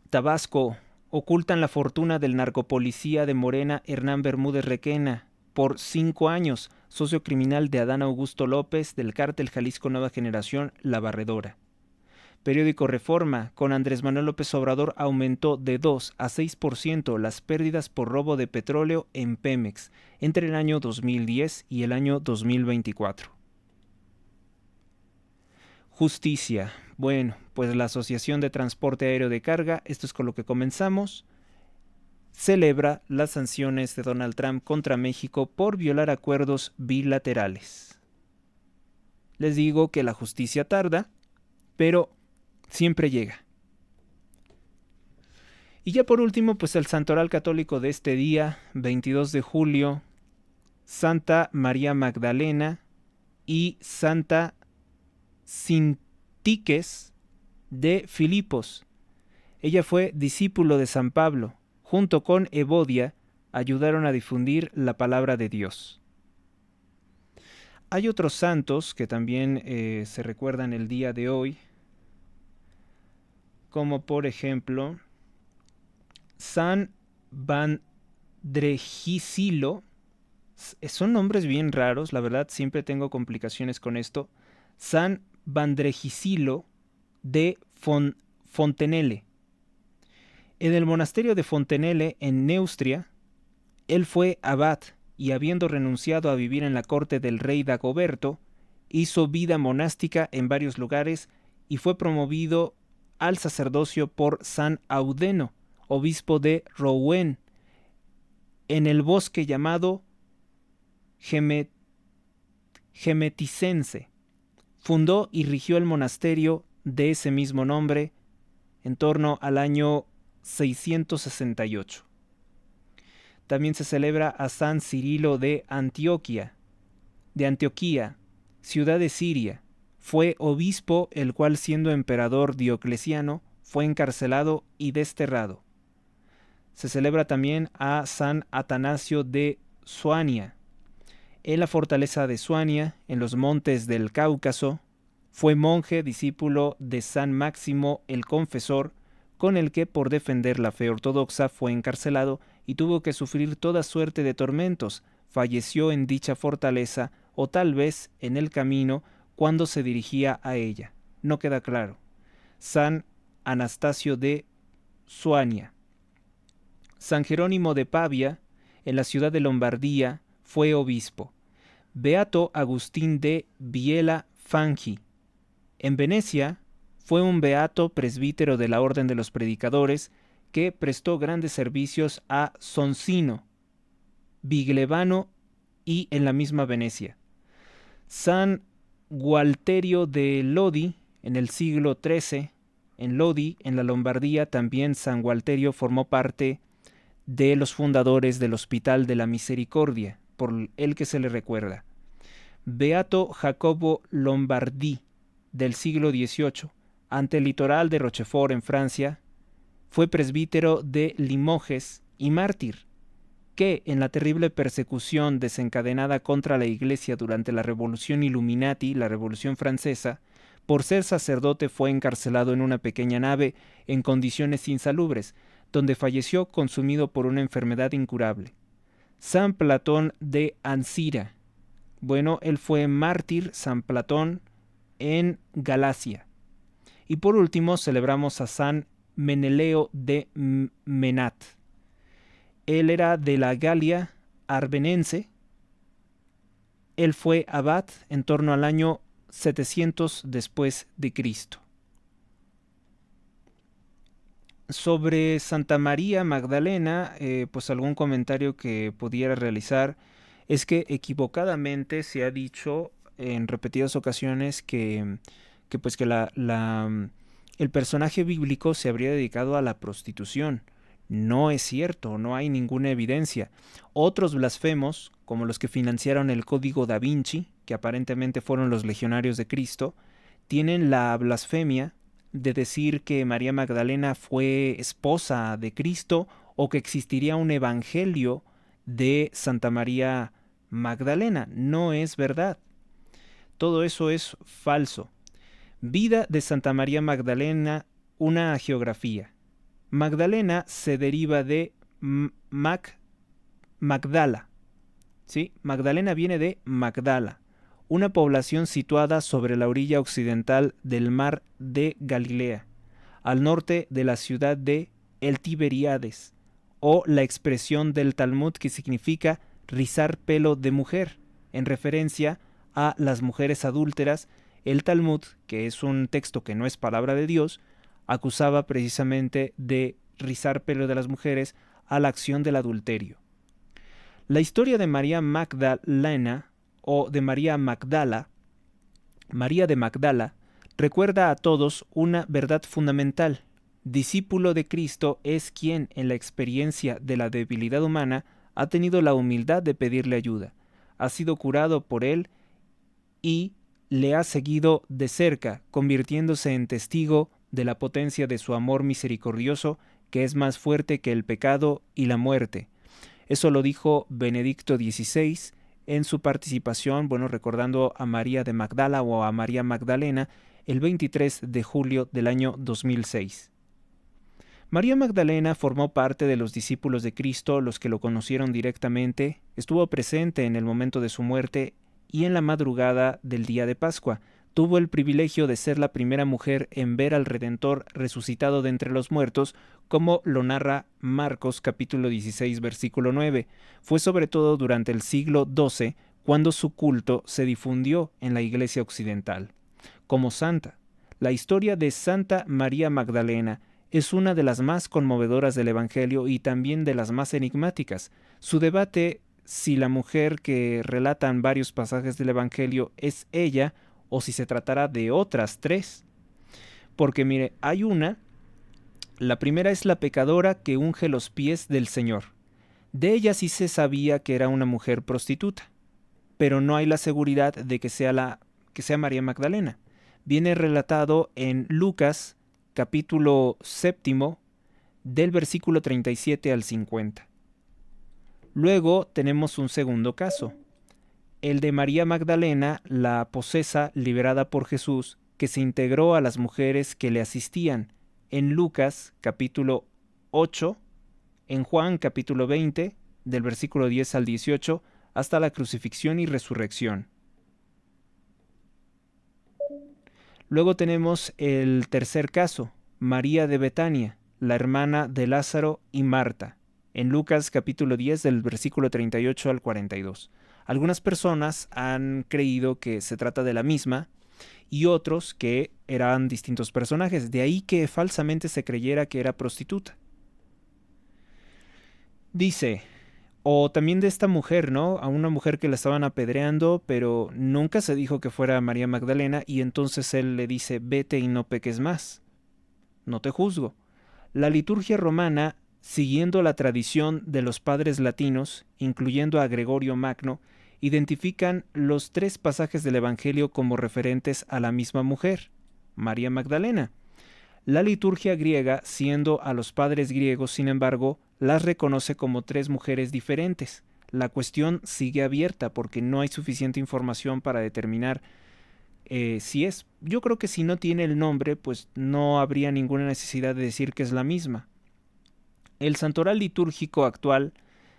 Tabasco, ocultan la fortuna del narcopolicía de Morena Hernán Bermúdez Requena por 5 años, socio criminal de Adán Augusto López del cártel Jalisco Nueva Generación, La Barredora. Periódico Reforma, con Andrés Manuel López Obrador aumentó de 2 a 6% las pérdidas por robo de petróleo en Pemex entre el año 2010 y el año 2024. Justicia. Bueno, pues la Asociación de Transporte Aéreo de Carga, esto es con lo que comenzamos, celebra las sanciones de Donald Trump contra México por violar acuerdos bilaterales. Les digo que la justicia tarda, pero siempre llega. Y ya por último, pues el santoral católico de este día, 22 de julio, Santa María Magdalena y Santa Sintiques de Filipos. Ella fue discípulo de San Pablo. Junto con Evodia, ayudaron a difundir la palabra de Dios. Hay otros santos que también se recuerdan el día de hoy, como por ejemplo San Bandregisilo. Son nombres bien raros, la verdad siempre tengo complicaciones con esto. San Bandregisilo de Fontenelle. En el monasterio de Fontenelle, en Neustria, él fue abad y habiendo renunciado a vivir en la corte del rey Dagoberto, hizo vida monástica en varios lugares y fue promovido al sacerdocio por San Audeno, obispo de Rouen, en el bosque llamado Gemeticense. Fundó y rigió el monasterio de ese mismo nombre en torno al año 668. También se celebra a San Cirilo de Antioquía, ciudad de Siria. Fue obispo, el cual siendo emperador Diocleciano, fue encarcelado y desterrado. Se celebra también a San Atanasio de Suania. En la fortaleza de Suania, en los montes del Cáucaso, fue monje discípulo de San Máximo el Confesor, con el que por defender la fe ortodoxa fue encarcelado y tuvo que sufrir toda suerte de tormentos. Falleció en dicha fortaleza o tal vez en el camino cuando se dirigía a ella. No queda claro. San Anastasio de Suania. San Jerónimo de Pavia, en la ciudad de Lombardía, fue obispo. Beato Agustín de Biella Fangi. En Venecia, fue un beato presbítero de la Orden de los Predicadores que prestó grandes servicios a Soncino, Viglevano y en la misma Venecia. San Gualterio de Lodi, en el siglo XIII, en Lodi, en la Lombardía, también San Gualterio formó parte de los fundadores del Hospital de la Misericordia, por el que se le recuerda. Beato Jacobo Lombardi, del siglo XVIII, ante el litoral de Rochefort en Francia, fue presbítero de Limoges y mártir, que en la terrible persecución desencadenada contra la Iglesia durante la Revolución Illuminati, la Revolución Francesa, por ser sacerdote fue encarcelado en una pequeña nave en condiciones insalubres, donde falleció consumido por una enfermedad incurable. San Platón de Ancira. Bueno, él fue mártir, San Platón, en Galacia. Y por último celebramos a San Meneleo de Menat. Él era de la Galia arbenense. Él fue abad en torno al año 700 después de Cristo. Sobre Santa María Magdalena, pues algún comentario que pudiera realizar es que equivocadamente se ha dicho en repetidas ocasiones que el personaje bíblico se habría dedicado a la prostitución. No es cierto, no hay ninguna evidencia. Otros blasfemos, como los que financiaron el Código da Vinci, que aparentemente fueron los legionarios de Cristo, tienen la blasfemia de decir que María Magdalena fue esposa de Cristo o que existiría un evangelio de Santa María Magdalena. No es verdad. Todo eso es falso. Vida de Santa María Magdalena, una geografía. Magdalena se deriva de Magdala. ¿Sí? Magdalena viene de Magdala, una población situada sobre la orilla occidental del mar de Galilea, al norte de la ciudad de El Tiberíades, o la expresión del Talmud que significa rizar pelo de mujer, en referencia a las mujeres adúlteras. El Talmud, que es un texto que no es palabra de Dios, acusaba precisamente de rizar pelo de las mujeres a la acción del adulterio. La historia de María Magdalena o de María Magdala, María de Magdala, recuerda a todos una verdad fundamental. Discípulo de Cristo es quien, en la experiencia de la debilidad humana, ha tenido la humildad de pedirle ayuda, ha sido curado por él y le ha seguido de cerca, convirtiéndose en testigo de la potencia de su amor misericordioso, que es más fuerte que el pecado y la muerte. Eso lo dijo Benedicto XVI en su participación, recordando a María de Magdala o a María Magdalena, el 23 de julio del año 2006. María Magdalena formó parte de los discípulos de Cristo, los que lo conocieron directamente, estuvo presente en el momento de su muerte y en la madrugada del día de Pascua. Tuvo el privilegio de ser la primera mujer en ver al Redentor resucitado de entre los muertos, como lo narra Marcos capítulo 16 versículo 9. Fue sobre todo durante el siglo XII cuando su culto se difundió en la Iglesia occidental. Como santa, la historia de Santa María Magdalena es una de las más conmovedoras del Evangelio y también de las más enigmáticas. Su debate si la mujer que relatan varios pasajes del Evangelio es ella o si se tratará de otras tres. Porque mire, hay una, la primera es la pecadora que unge los pies del Señor. De ella sí se sabía que era una mujer prostituta, pero no hay la seguridad de que sea María Magdalena. Viene relatado en Lucas capítulo 7 del versículo 37 al 50. Luego tenemos un segundo caso, el de María Magdalena, la posesa liberada por Jesús, que se integró a las mujeres que le asistían, en Lucas capítulo 8, en Juan capítulo 20, del versículo 10 al 18, hasta la crucifixión y resurrección. Luego tenemos el tercer caso, María de Betania, la hermana de Lázaro y Marta, en Lucas capítulo 10 del versículo 38 al 42. Algunas personas han creído que se trata de la misma y otros que eran distintos personajes, de ahí que falsamente se creyera que era prostituta. Dice, o también de esta mujer, ¿no? A una mujer que la estaban apedreando, pero nunca se dijo que fuera María Magdalena y entonces él le dice, vete y no peques más, no te juzgo. La liturgia romana siguiendo la tradición de los padres latinos, incluyendo a Gregorio Magno, identifican los 3 pasajes del Evangelio como referentes a la misma mujer, María Magdalena. La liturgia griega, siendo a los padres griegos, sin embargo, las reconoce como 3 mujeres diferentes. La cuestión sigue abierta porque no hay suficiente información para determinar si es. Yo creo que si no tiene el nombre, pues no habría ninguna necesidad de decir que es la misma. El santoral litúrgico actual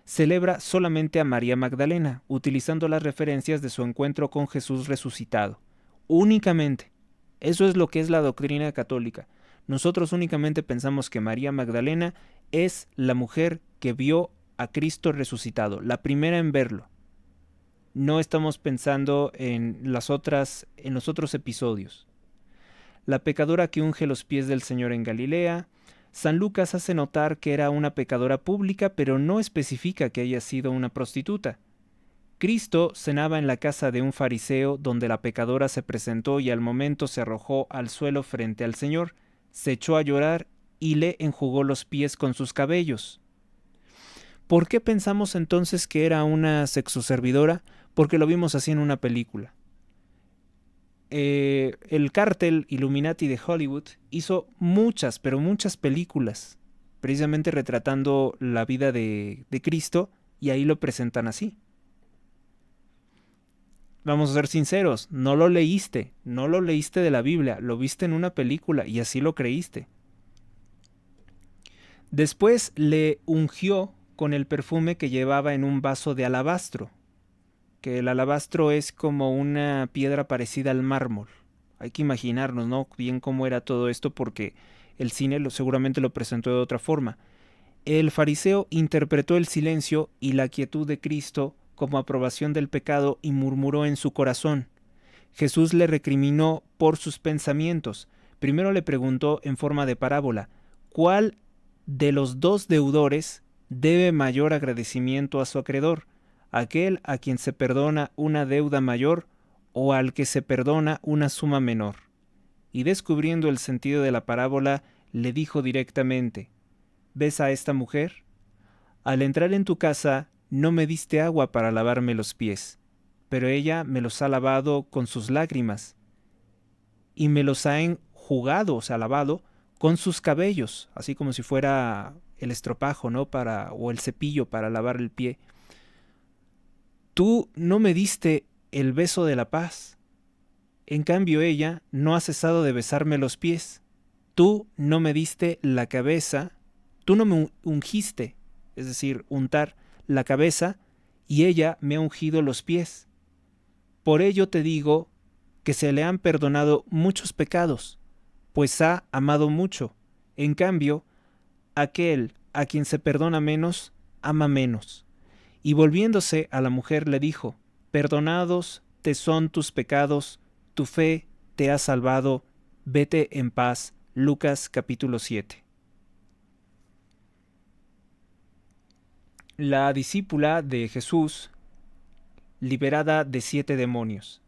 celebra solamente a María Magdalena, utilizando las referencias de su encuentro con Jesús resucitado. Únicamente. Eso es lo que es la doctrina católica. Nosotros únicamente pensamos que María Magdalena es la mujer que vio a Cristo resucitado, la primera en verlo. No estamos pensando en los otros episodios. La pecadora que unge los pies del Señor en Galilea. San Lucas hace notar que era una pecadora pública, pero no especifica que haya sido una prostituta. Cristo cenaba en la casa de un fariseo, donde la pecadora se presentó y al momento se arrojó al suelo frente al Señor, se echó a llorar y le enjugó los pies con sus cabellos. ¿Por qué pensamos entonces que era una sexoservidora? Porque lo vimos así en una película. El cártel Illuminati de Hollywood hizo muchas, pero muchas películas, precisamente retratando la vida de Cristo, y ahí lo presentan así. Vamos a ser sinceros, no lo leíste de la Biblia, lo viste en una película y así lo creíste. Después le ungió con el perfume que llevaba en un vaso de alabastro, que el alabastro es como una piedra parecida al mármol. Hay que imaginarnos, ¿no?, bien cómo era todo esto, porque el cine seguramente lo presentó de otra forma. El fariseo interpretó el silencio y la quietud de Cristo como aprobación del pecado y murmuró en su corazón. Jesús le recriminó por sus pensamientos. Primero le preguntó en forma de parábola: ¿cuál de los 2 deudores debe mayor agradecimiento a su acreedor? ¿Aquel a quien se perdona una deuda mayor o al que se perdona una suma menor? Y descubriendo el sentido de la parábola, le dijo directamente: ¿ves a esta mujer? Al entrar en tu casa no me diste agua para lavarme los pies, pero ella me los ha lavado con sus lágrimas y me los ha enjugado, o sea, lavado con sus cabellos, así como si fuera el estropajo, ¿no?, o el cepillo para lavar el pie. Tú no me diste el beso de la paz. En cambio, ella no ha cesado de besarme los pies. Tú no me diste la cabeza, tú no me ungiste, es decir, untar la cabeza, y ella me ha ungido los pies. Por ello te digo que se le han perdonado muchos pecados, pues ha amado mucho. En cambio, aquel a quien se perdona menos, ama menos. Y volviéndose a la mujer le dijo: perdonados te son tus pecados, tu fe te ha salvado, vete en paz. Lucas capítulo 7. La discípula de Jesús, liberada de 7 demonios.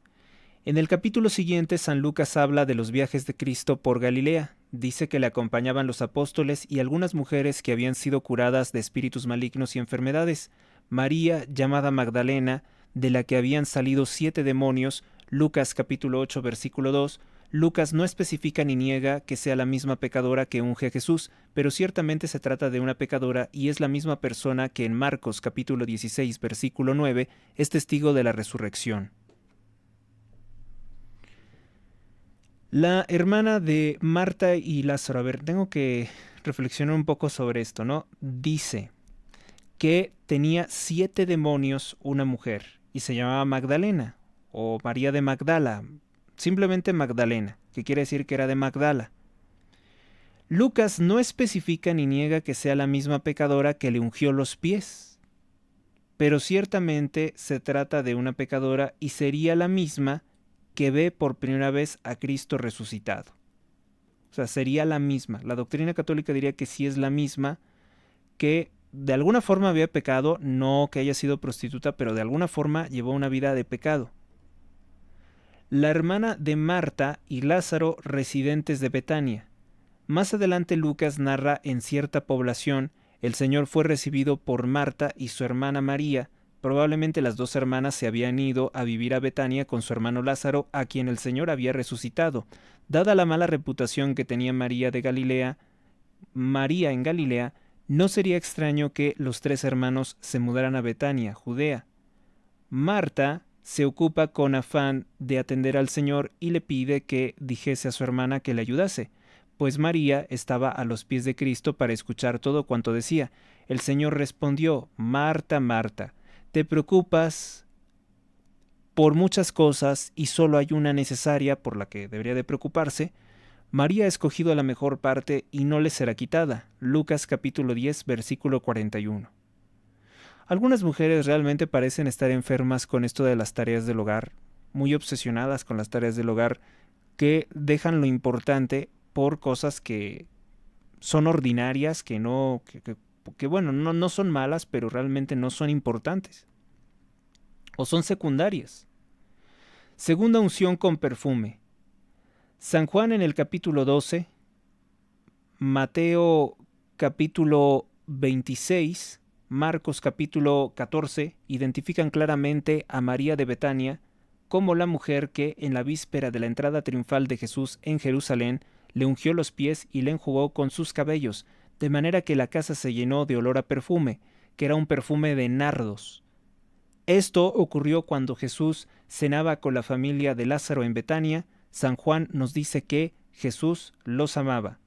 En el capítulo siguiente, San Lucas habla de los viajes de Cristo por Galilea. Dice que le acompañaban los apóstoles y algunas mujeres que habían sido curadas de espíritus malignos y enfermedades. María, llamada Magdalena, de la que habían salido 7 demonios, Lucas capítulo 8, versículo 2. Lucas no especifica ni niega que sea la misma pecadora que unge a Jesús, pero ciertamente se trata de una pecadora y es la misma persona que en Marcos capítulo 16, versículo 9, es testigo de la resurrección. La hermana de Marta y Lázaro, a ver, tengo que reflexionar un poco sobre esto, ¿no? Dice que tenía 7 demonios una mujer y se llamaba Magdalena o María de Magdala, simplemente Magdalena, que quiere decir que era de Magdala. Lucas no especifica ni niega que sea la misma pecadora que le ungió los pies, pero ciertamente se trata de una pecadora y sería la misma que ve por primera vez a Cristo resucitado. O sea, sería la misma. La doctrina católica diría que sí es la misma, que de alguna forma había pecado, no que haya sido prostituta, pero de alguna forma llevó una vida de pecado. La hermana de Marta y Lázaro, residentes de Betania. Más adelante Lucas narra en cierta población El Señor fue recibido por Marta y su hermana María. Probablemente las dos hermanas se habían ido a vivir a Betania con su hermano Lázaro, a quien el Señor había resucitado. Dada la mala reputación que tenía María en Galilea, no sería extraño que los tres hermanos se mudaran a Betania, Judea. Marta se ocupa con afán de atender al Señor y le pide que dijese a su hermana que le ayudase, pues María estaba a los pies de Cristo para escuchar todo cuanto decía. El Señor respondió: Marta, Marta, te preocupas por muchas cosas y solo hay una necesaria por la que debería de preocuparse. María ha escogido la mejor parte y no le será quitada. Lucas capítulo 10, versículo 41. Algunas mujeres realmente parecen estar enfermas con esto de las tareas del hogar, muy obsesionadas con las tareas del hogar, que dejan lo importante por cosas que son ordinarias, que no son malas, pero realmente no son importantes. O son secundarias. Segunda unción con perfume. San Juan en el capítulo 12, Mateo capítulo 26, Marcos capítulo 14 identifican claramente a María de Betania como la mujer que en la víspera de la entrada triunfal de Jesús en Jerusalén le ungió los pies y le enjugó con sus cabellos, de manera que la casa se llenó de olor a perfume, que era un perfume de nardos. Esto ocurrió cuando Jesús cenaba con la familia de Lázaro en Betania. San Juan nos dice que Jesús los amaba.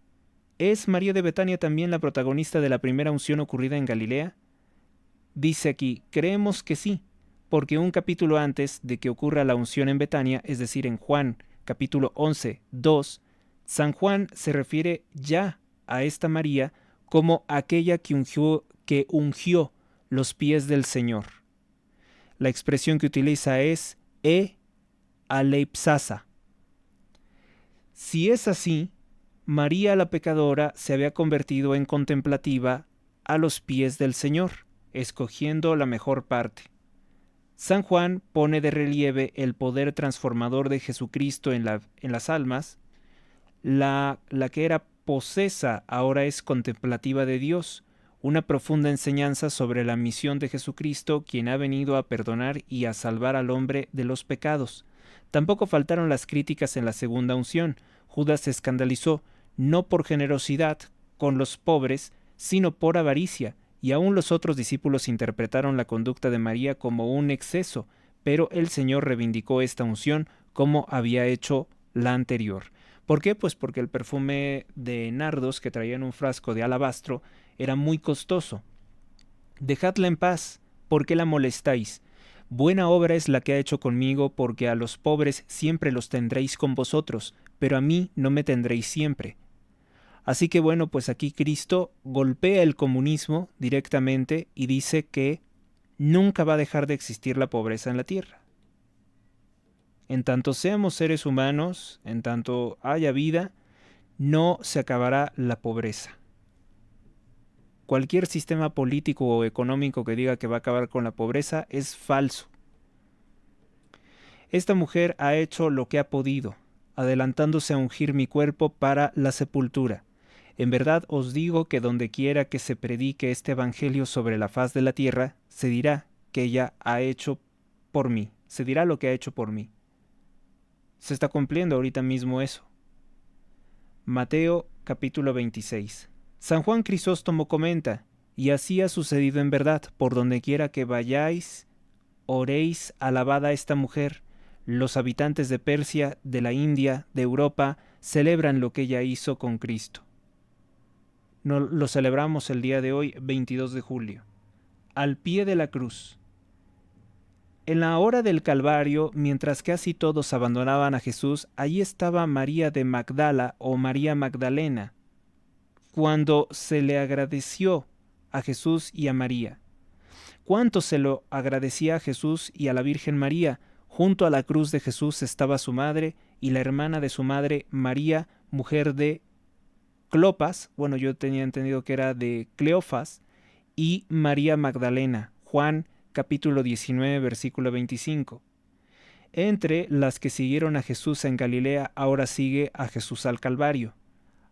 ¿Es María de Betania también la protagonista de la primera unción ocurrida en Galilea? Dice aquí, creemos que sí, porque un capítulo antes de que ocurra la unción en Betania, es decir, en Juan capítulo 11, 2, San Juan se refiere ya a esta María como aquella que ungió los pies del Señor. La expresión que utiliza es aleipsasa. Si es así, María la pecadora se había convertido en contemplativa a los pies del Señor, escogiendo la mejor parte. San Juan pone de relieve el poder transformador de Jesucristo en las almas. La que era posesa ahora es contemplativa de Dios, una profunda enseñanza sobre la misión de Jesucristo, quien ha venido a perdonar y a salvar al hombre de los pecados. Tampoco faltaron las críticas en la segunda unción. Judas se escandalizó, no por generosidad con los pobres, sino por avaricia, y aún los otros discípulos interpretaron la conducta de María como un exceso, pero el Señor reivindicó esta unción como había hecho la anterior. ¿Por qué? Pues porque el perfume de nardos que traía en un frasco de alabastro era muy costoso. Dejadla en paz, ¿por qué la molestáis? Buena obra es la que ha hecho conmigo, porque a los pobres siempre los tendréis con vosotros, pero a mí no me tendréis siempre. Así que bueno, pues aquí Cristo golpea el comunismo directamente y dice que nunca va a dejar de existir la pobreza en la tierra. En tanto seamos seres humanos, en tanto haya vida, no se acabará la pobreza. Cualquier sistema político o económico que diga que va a acabar con la pobreza es falso. Esta mujer ha hecho lo que ha podido, adelantándose a ungir mi cuerpo para la sepultura. En verdad os digo que donde quiera que se predique este evangelio sobre la faz de la tierra, se dirá que ella ha hecho por mí, se dirá lo que ha hecho por mí. Se está cumpliendo ahorita mismo eso. Mateo capítulo 26. San Juan Crisóstomo comenta: y así ha sucedido en verdad, por donde quiera que vayáis, oréis, alabad a esta mujer. Los habitantes de Persia, de la India, de Europa, celebran lo que ella hizo con Cristo. Lo celebramos el día de hoy, 22 de julio. Al pie de la cruz. En la hora del Calvario, mientras casi todos abandonaban a Jesús, allí estaba María de Magdala o María Magdalena, cuando se le agradeció a Jesús y a María. ¿Cuánto se lo agradecía a Jesús y a la Virgen María? Junto a la cruz de Jesús estaba su madre y la hermana de su madre, María, mujer de Clopas, bueno, yo tenía entendido que era de Cleofas, y María Magdalena, Juan capítulo 19, versículo 25. Entre las que siguieron a Jesús en Galilea, ahora sigue a Jesús al Calvario.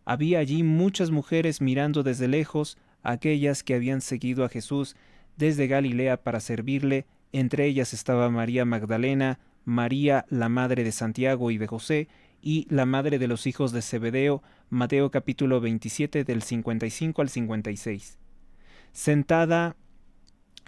Había allí muchas mujeres mirando desde lejos aquellas que habían seguido a Jesús desde Galilea para servirle. Entre ellas estaba María Magdalena, María, la madre de Santiago y de José, y la madre de los hijos de Zebedeo, Mateo capítulo 27 del 55 al 56. Sentada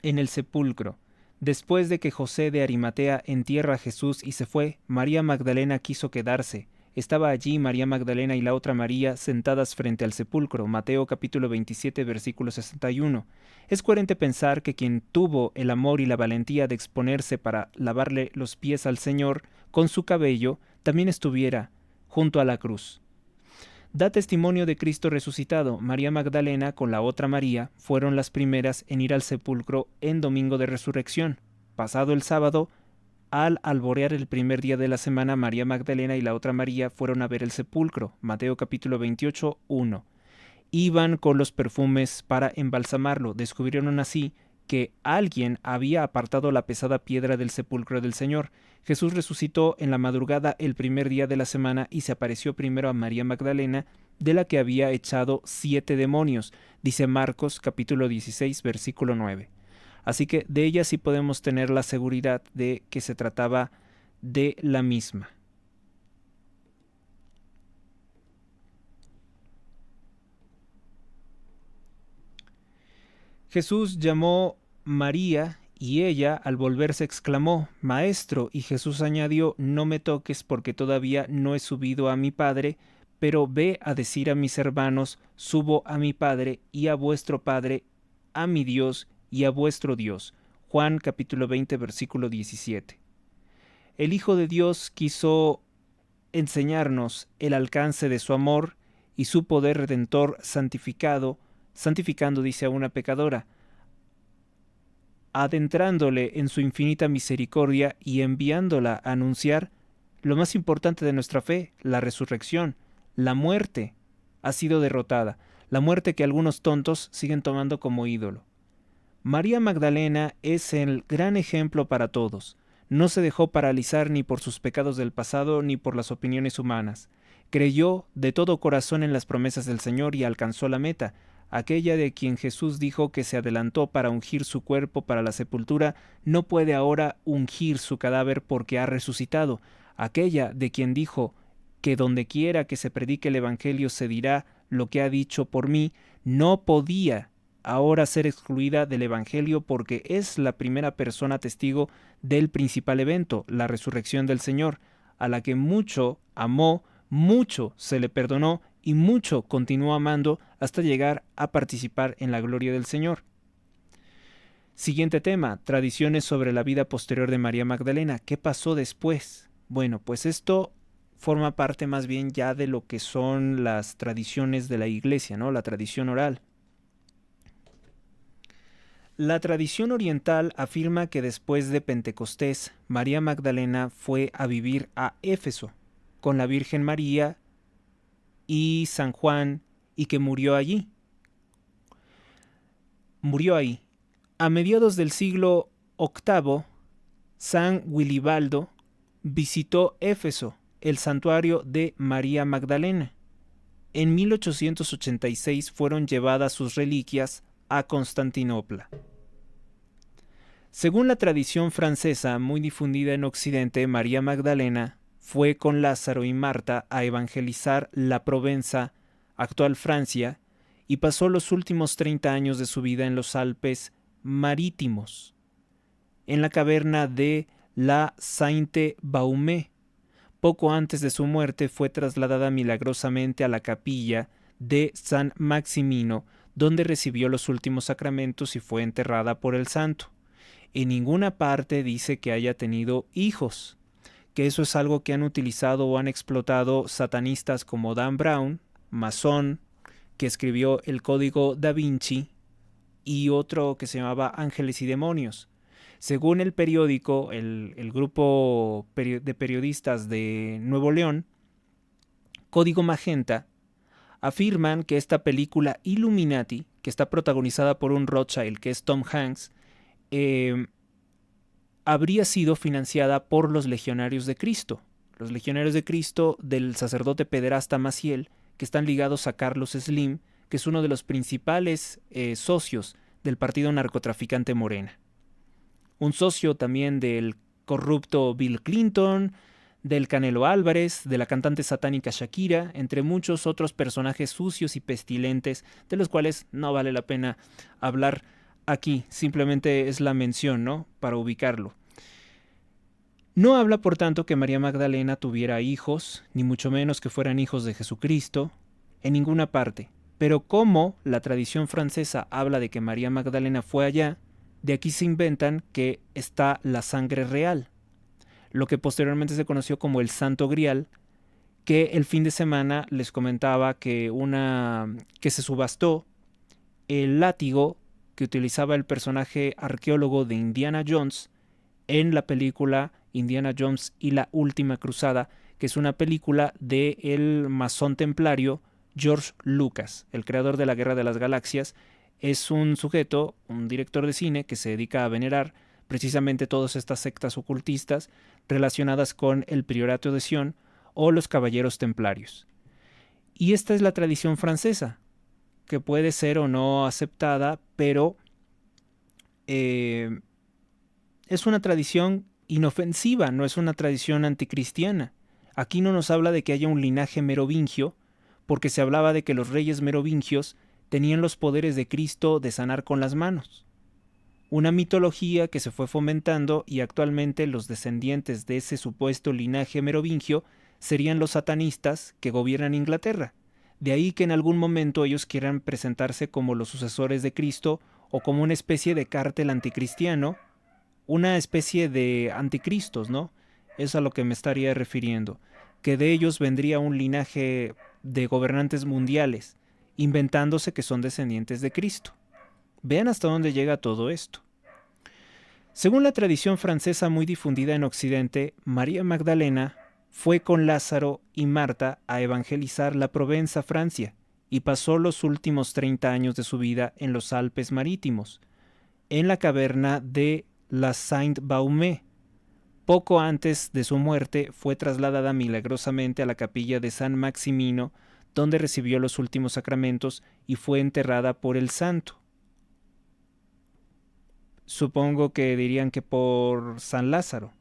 en el sepulcro, después de que José de Arimatea entierra a Jesús y se fue, María Magdalena quiso quedarse. Estaba allí María Magdalena y la otra María sentadas frente al sepulcro. Mateo capítulo 27 versículo 61. Es coherente pensar que quien tuvo el amor y la valentía de exponerse para lavarle los pies al Señor con su cabello, también estuviera junto a la cruz. Da testimonio de Cristo resucitado. María Magdalena con la otra María fueron las primeras en ir al sepulcro en domingo de resurrección. Pasado el sábado, al alborear el primer día de la semana, María Magdalena y la otra María fueron a ver el sepulcro. Mateo capítulo 28, 1. Iban con los perfumes para embalsamarlo. Descubrieron así que alguien había apartado la pesada piedra del sepulcro del Señor. Jesús resucitó en la madrugada el primer día de la semana y se apareció primero a María Magdalena, de la que había echado 7 demonios, dice Marcos capítulo 16 versículo 9. Así que de ella sí podemos tener la seguridad de que se trataba de la misma. Jesús llamó María y ella al volverse exclamó, Maestro, y Jesús añadió, no me toques porque todavía no he subido a mi Padre, pero ve a decir a mis hermanos, subo a mi Padre y a vuestro Padre, a mi Dios y a vuestro Dios. Juan capítulo 20 versículo 17. El Hijo de Dios quiso enseñarnos el alcance de su amor y su poder redentor santificando, dice, a una pecadora, adentrándole en su infinita misericordia y enviándola a anunciar lo más importante de nuestra fe, la resurrección. La muerte ha sido derrotada, la muerte que algunos tontos siguen tomando como ídolo. María Magdalena es el gran ejemplo para todos. No se dejó paralizar ni por sus pecados del pasado ni por las opiniones humanas. Creyó de todo corazón en las promesas del Señor y alcanzó la meta, aquella de quien Jesús dijo que se adelantó para ungir su cuerpo para la sepultura, no puede ahora ungir su cadáver porque ha resucitado. Aquella de quien dijo que donde quiera que se predique el Evangelio se dirá lo que ha dicho por mí, no podía ahora ser excluida del Evangelio porque es la primera persona testigo del principal evento, la resurrección del Señor, a la que mucho amó, mucho se le perdonó y mucho continuó amando hasta llegar a participar en la gloria del Señor. Siguiente tema, tradiciones sobre la vida posterior de María Magdalena. ¿Qué pasó después? Bueno, pues esto forma parte más bien ya de lo que son las tradiciones de la Iglesia, ¿no? La tradición oral. La tradición oriental afirma que después de Pentecostés, María Magdalena fue a vivir a Éfeso con la Virgen María y San Juan y que murió allí. Murió ahí. A mediados del siglo VIII, San Wilibaldo visitó Éfeso, el santuario de María Magdalena. En 1886 fueron llevadas sus reliquias a Constantinopla. Según la tradición francesa muy difundida en Occidente, María Magdalena fue con Lázaro y Marta a evangelizar la Provenza, actual Francia, y pasó los últimos 30 años de su vida en los Alpes marítimos, en la caverna de la Sainte-Baume. Poco antes de su muerte fue trasladada milagrosamente a la capilla de San Maximino, donde recibió los últimos sacramentos y fue enterrada por el santo. En ninguna parte dice que haya tenido hijos, que eso es algo que han utilizado o han explotado satanistas como Dan Brown, masón, que escribió el Código Da Vinci, y otro que se llamaba Ángeles y Demonios. Según el periódico, el grupo de periodistas de Nuevo León, Código Magenta, afirman que esta película Illuminati, que está protagonizada por un Rothschild, que es Tom Hanks, habría sido financiada por los Legionarios de Cristo. Los Legionarios de Cristo del sacerdote pederasta Maciel, que están ligados a Carlos Slim, que es uno de los principales socios del partido narcotraficante Morena. Un socio también del corrupto Bill Clinton, del Canelo Álvarez, de la cantante satánica Shakira, entre muchos otros personajes sucios y pestilentes, de los cuales no vale la pena hablar aquí, simplemente es la mención, ¿no?, para ubicarlo. No habla, por tanto, que María Magdalena tuviera hijos, ni mucho menos que fueran hijos de Jesucristo, en ninguna parte. Pero como la tradición francesa habla de que María Magdalena fue allá, de aquí se inventan que está la sangre real, lo que posteriormente se conoció como el Santo Grial, que el fin de semana les comentaba que se subastó el látigo que utilizaba el personaje arqueólogo de Indiana Jones en la película Indiana Jones y la Última Cruzada, que es una película del masón templario George Lucas, el creador de la Guerra de las Galaxias. Es un sujeto, un director de cine que se dedica a venerar precisamente todas estas sectas ocultistas relacionadas con el Priorato de Sion o los Caballeros Templarios. Y esta es la tradición francesa, que puede ser o no aceptada, pero es una tradición inofensiva, no es una tradición anticristiana. Aquí no nos habla de que haya un linaje merovingio, porque se hablaba de que los reyes merovingios tenían los poderes de Cristo de sanar con las manos. Una mitología que se fue fomentando y actualmente los descendientes de ese supuesto linaje merovingio serían los satanistas que gobiernan Inglaterra. De ahí que en algún momento ellos quieran presentarse como los sucesores de Cristo o como una especie de cártel anticristiano, una especie de anticristos, ¿no? Es a lo que me estaría refiriendo, que de ellos vendría un linaje de gobernantes mundiales, inventándose que son descendientes de Cristo. Vean hasta dónde llega todo esto. Según la tradición francesa muy difundida en Occidente, María Magdalena fue con Lázaro y Marta a evangelizar la Provenza, Francia, y pasó los últimos 30 años de su vida en los Alpes marítimos, en la caverna de la Sainte-Baume. Poco antes de su muerte fue trasladada milagrosamente a la capilla de San Maximino, donde recibió los últimos sacramentos y fue enterrada por el santo. Supongo que dirían que por San Lázaro.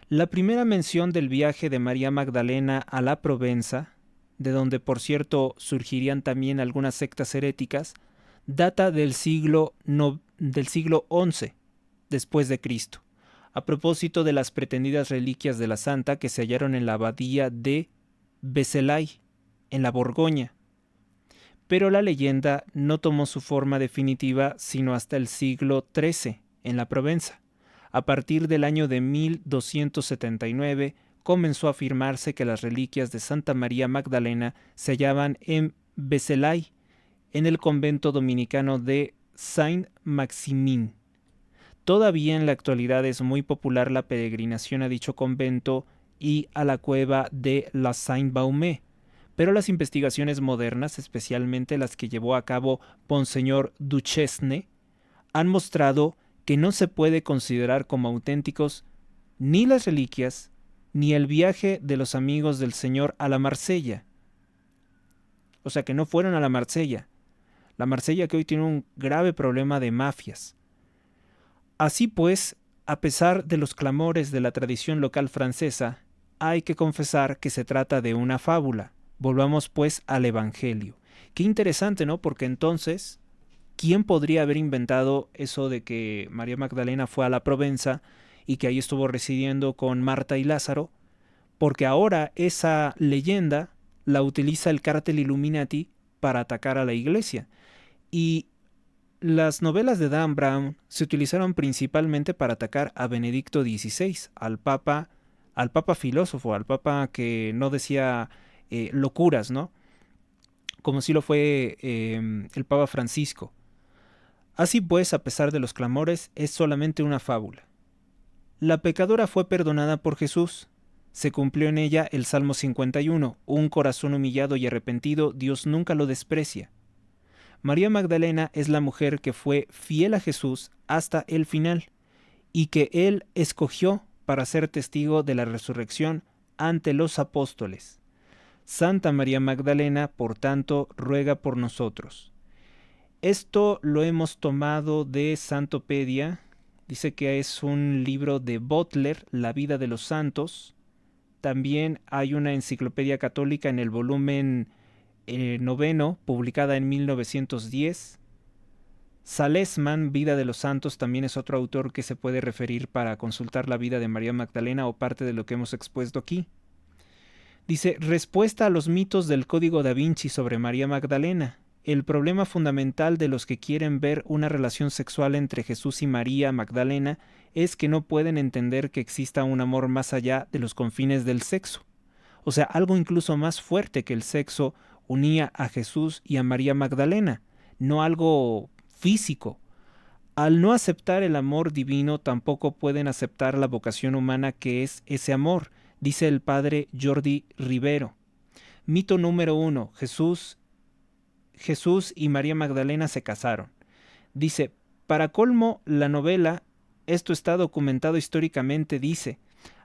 La primera mención del viaje de María Magdalena a la Provenza, de donde por cierto surgirían también algunas sectas heréticas, data del siglo XI después de Cristo, a propósito de las pretendidas reliquias de la santa que se hallaron en la abadía de Vézelay, en la Borgoña. Pero la leyenda no tomó su forma definitiva sino hasta el siglo XIII, en la Provenza. A partir del año de 1279 comenzó a afirmarse que las reliquias de Santa María Magdalena se hallaban en Vézelay, en el convento dominicano de Saint-Maximin. Todavía en la actualidad es muy popular la peregrinación a dicho convento y a la cueva de la Sainte-Baume, pero las investigaciones modernas, especialmente las que llevó a cabo Monseñor Duchesne, han mostrado que no se puede considerar como auténticos ni las reliquias ni el viaje de los amigos del Señor a la Marsella. O sea, que no fueron a la Marsella. La Marsella que hoy tiene un grave problema de mafias. Así pues, a pesar de los clamores de la tradición local francesa, hay que confesar que se trata de una fábula. Volvamos pues al Evangelio. Qué interesante, ¿no? Porque entonces, ¿quién podría haber inventado eso de que María Magdalena fue a la Provenza y que ahí estuvo residiendo con Marta y Lázaro? Porque ahora esa leyenda la utiliza el cártel Illuminati para atacar a la iglesia. Y las novelas de Dan Brown se utilizaron principalmente para atacar a Benedicto XVI, al papa filósofo, al papa que no decía locuras, ¿no? Como si lo fue el Papa Francisco. Así pues, a pesar de los clamores, es solamente una fábula. La pecadora fue perdonada por Jesús. Se cumplió en ella el Salmo 51, un corazón humillado y arrepentido, Dios nunca lo desprecia. María Magdalena es la mujer que fue fiel a Jesús hasta el final y que él escogió para ser testigo de la resurrección ante los apóstoles. Santa María Magdalena, por tanto, ruega por nosotros. Esto lo hemos tomado de Santopedia. Dice que es un libro de Butler, La vida de los santos. También hay una enciclopedia católica en el volumen 9, publicada en 1910. Salesman, Vida de los Santos, también es otro autor que se puede referir para consultar la vida de María Magdalena o parte de lo que hemos expuesto aquí. Dice, respuesta a los mitos del Código da Vinci sobre María Magdalena. El problema fundamental de los que quieren ver una relación sexual entre Jesús y María Magdalena es que no pueden entender que exista un amor más allá de los confines del sexo. O sea, algo incluso más fuerte que el sexo unía a Jesús y a María Magdalena, no algo físico. Al no aceptar el amor divino, tampoco pueden aceptar la vocación humana que es ese amor, dice el padre Jordi Rivero. Mito número 1. Jesús y María Magdalena se casaron. Dice, para colmo, la novela, esto está documentado históricamente, dice,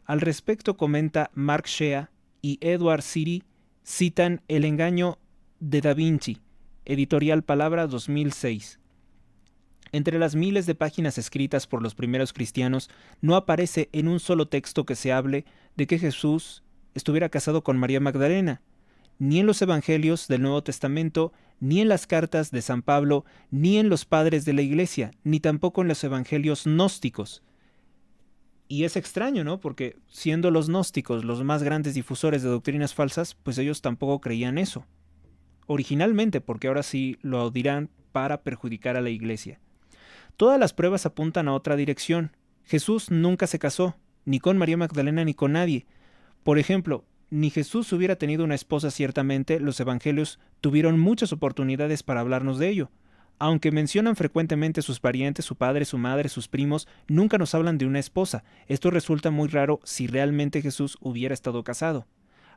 al respecto comenta Mark Shea y Edward Siri, citan El engaño de Da Vinci, editorial Palabra 2006. Entre las miles de páginas escritas por los primeros cristianos, no aparece en un solo texto que se hable de que Jesús estuviera casado con María Magdalena, ni en los evangelios del Nuevo Testamento, ni en las cartas de San Pablo, ni en los padres de la Iglesia, ni tampoco en los evangelios gnósticos. Y es extraño, ¿no? Porque siendo los gnósticos los más grandes difusores de doctrinas falsas, pues ellos tampoco creían eso. Originalmente, porque ahora sí lo dirán para perjudicar a la Iglesia. Todas las pruebas apuntan a otra dirección. Jesús nunca se casó, ni con María Magdalena ni con nadie. Por ejemplo, ni Jesús hubiera tenido una esposa ciertamente, los evangelios tuvieron muchas oportunidades para hablarnos de ello. Aunque mencionan frecuentemente sus parientes, su padre, su madre, sus primos, nunca nos hablan de una esposa. Esto resulta muy raro si realmente Jesús hubiera estado casado.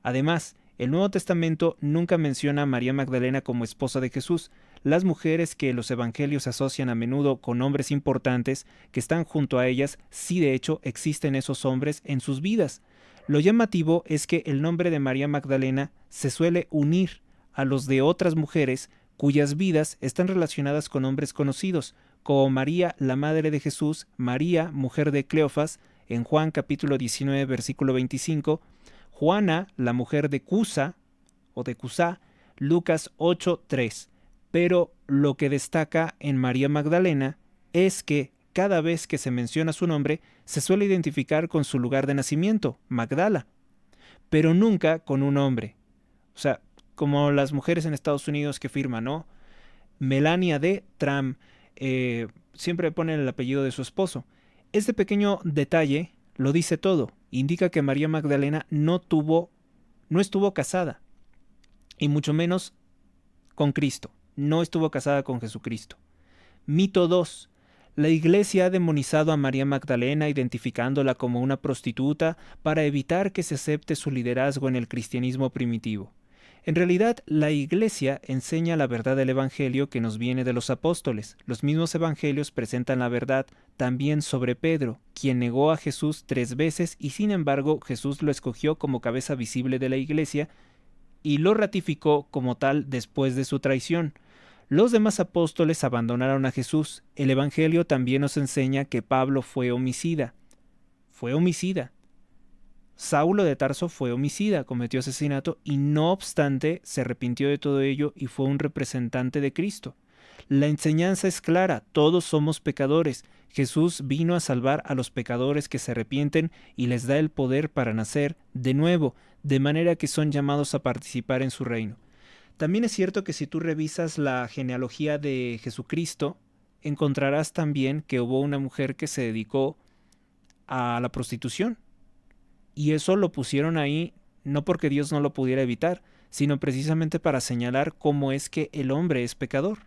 Además, el Nuevo Testamento nunca menciona a María Magdalena como esposa de Jesús. Las mujeres que los evangelios asocian a menudo con hombres importantes que están junto a ellas, sí de hecho existen esos hombres en sus vidas. Lo llamativo es que el nombre de María Magdalena se suele unir a los de otras mujeres cuyas vidas están relacionadas con hombres conocidos, como María, la madre de Jesús, María, mujer de Cleofas, en Juan capítulo 19, versículo 25, Juana, la mujer de Cusa, o de Cusá, Lucas 8:3. Pero lo que destaca en María Magdalena es que cada vez que se menciona su nombre, se suele identificar con su lugar de nacimiento, Magdala, pero nunca con un hombre. O sea, como las mujeres en Estados Unidos que firman, ¿no? Melania de Trump, siempre ponen el apellido de su esposo. Este pequeño detalle lo dice todo. Indica que María Magdalena no estuvo casada, y mucho menos con Cristo. No estuvo casada con Jesucristo. Mito 2. La Iglesia ha demonizado a María Magdalena identificándola como una prostituta para evitar que se acepte su liderazgo en el cristianismo primitivo. En realidad, la Iglesia enseña la verdad del Evangelio que nos viene de los apóstoles. Los mismos Evangelios presentan la verdad también sobre Pedro, quien negó a Jesús 3 veces y sin embargo Jesús lo escogió como cabeza visible de la Iglesia y lo ratificó como tal después de su traición. Los demás apóstoles abandonaron a Jesús. El Evangelio también nos enseña que Pablo fue homicida. Saulo de Tarso fue homicida, cometió asesinato y no obstante se arrepintió de todo ello y fue un representante de Cristo. La enseñanza es clara, todos somos pecadores. Jesús vino a salvar a los pecadores que se arrepienten y les da el poder para nacer de nuevo, de manera que son llamados a participar en su reino. También es cierto que si tú revisas la genealogía de Jesucristo, encontrarás también que hubo una mujer que se dedicó a la prostitución. Y eso lo pusieron ahí no porque Dios no lo pudiera evitar, sino precisamente para señalar cómo es que el hombre es pecador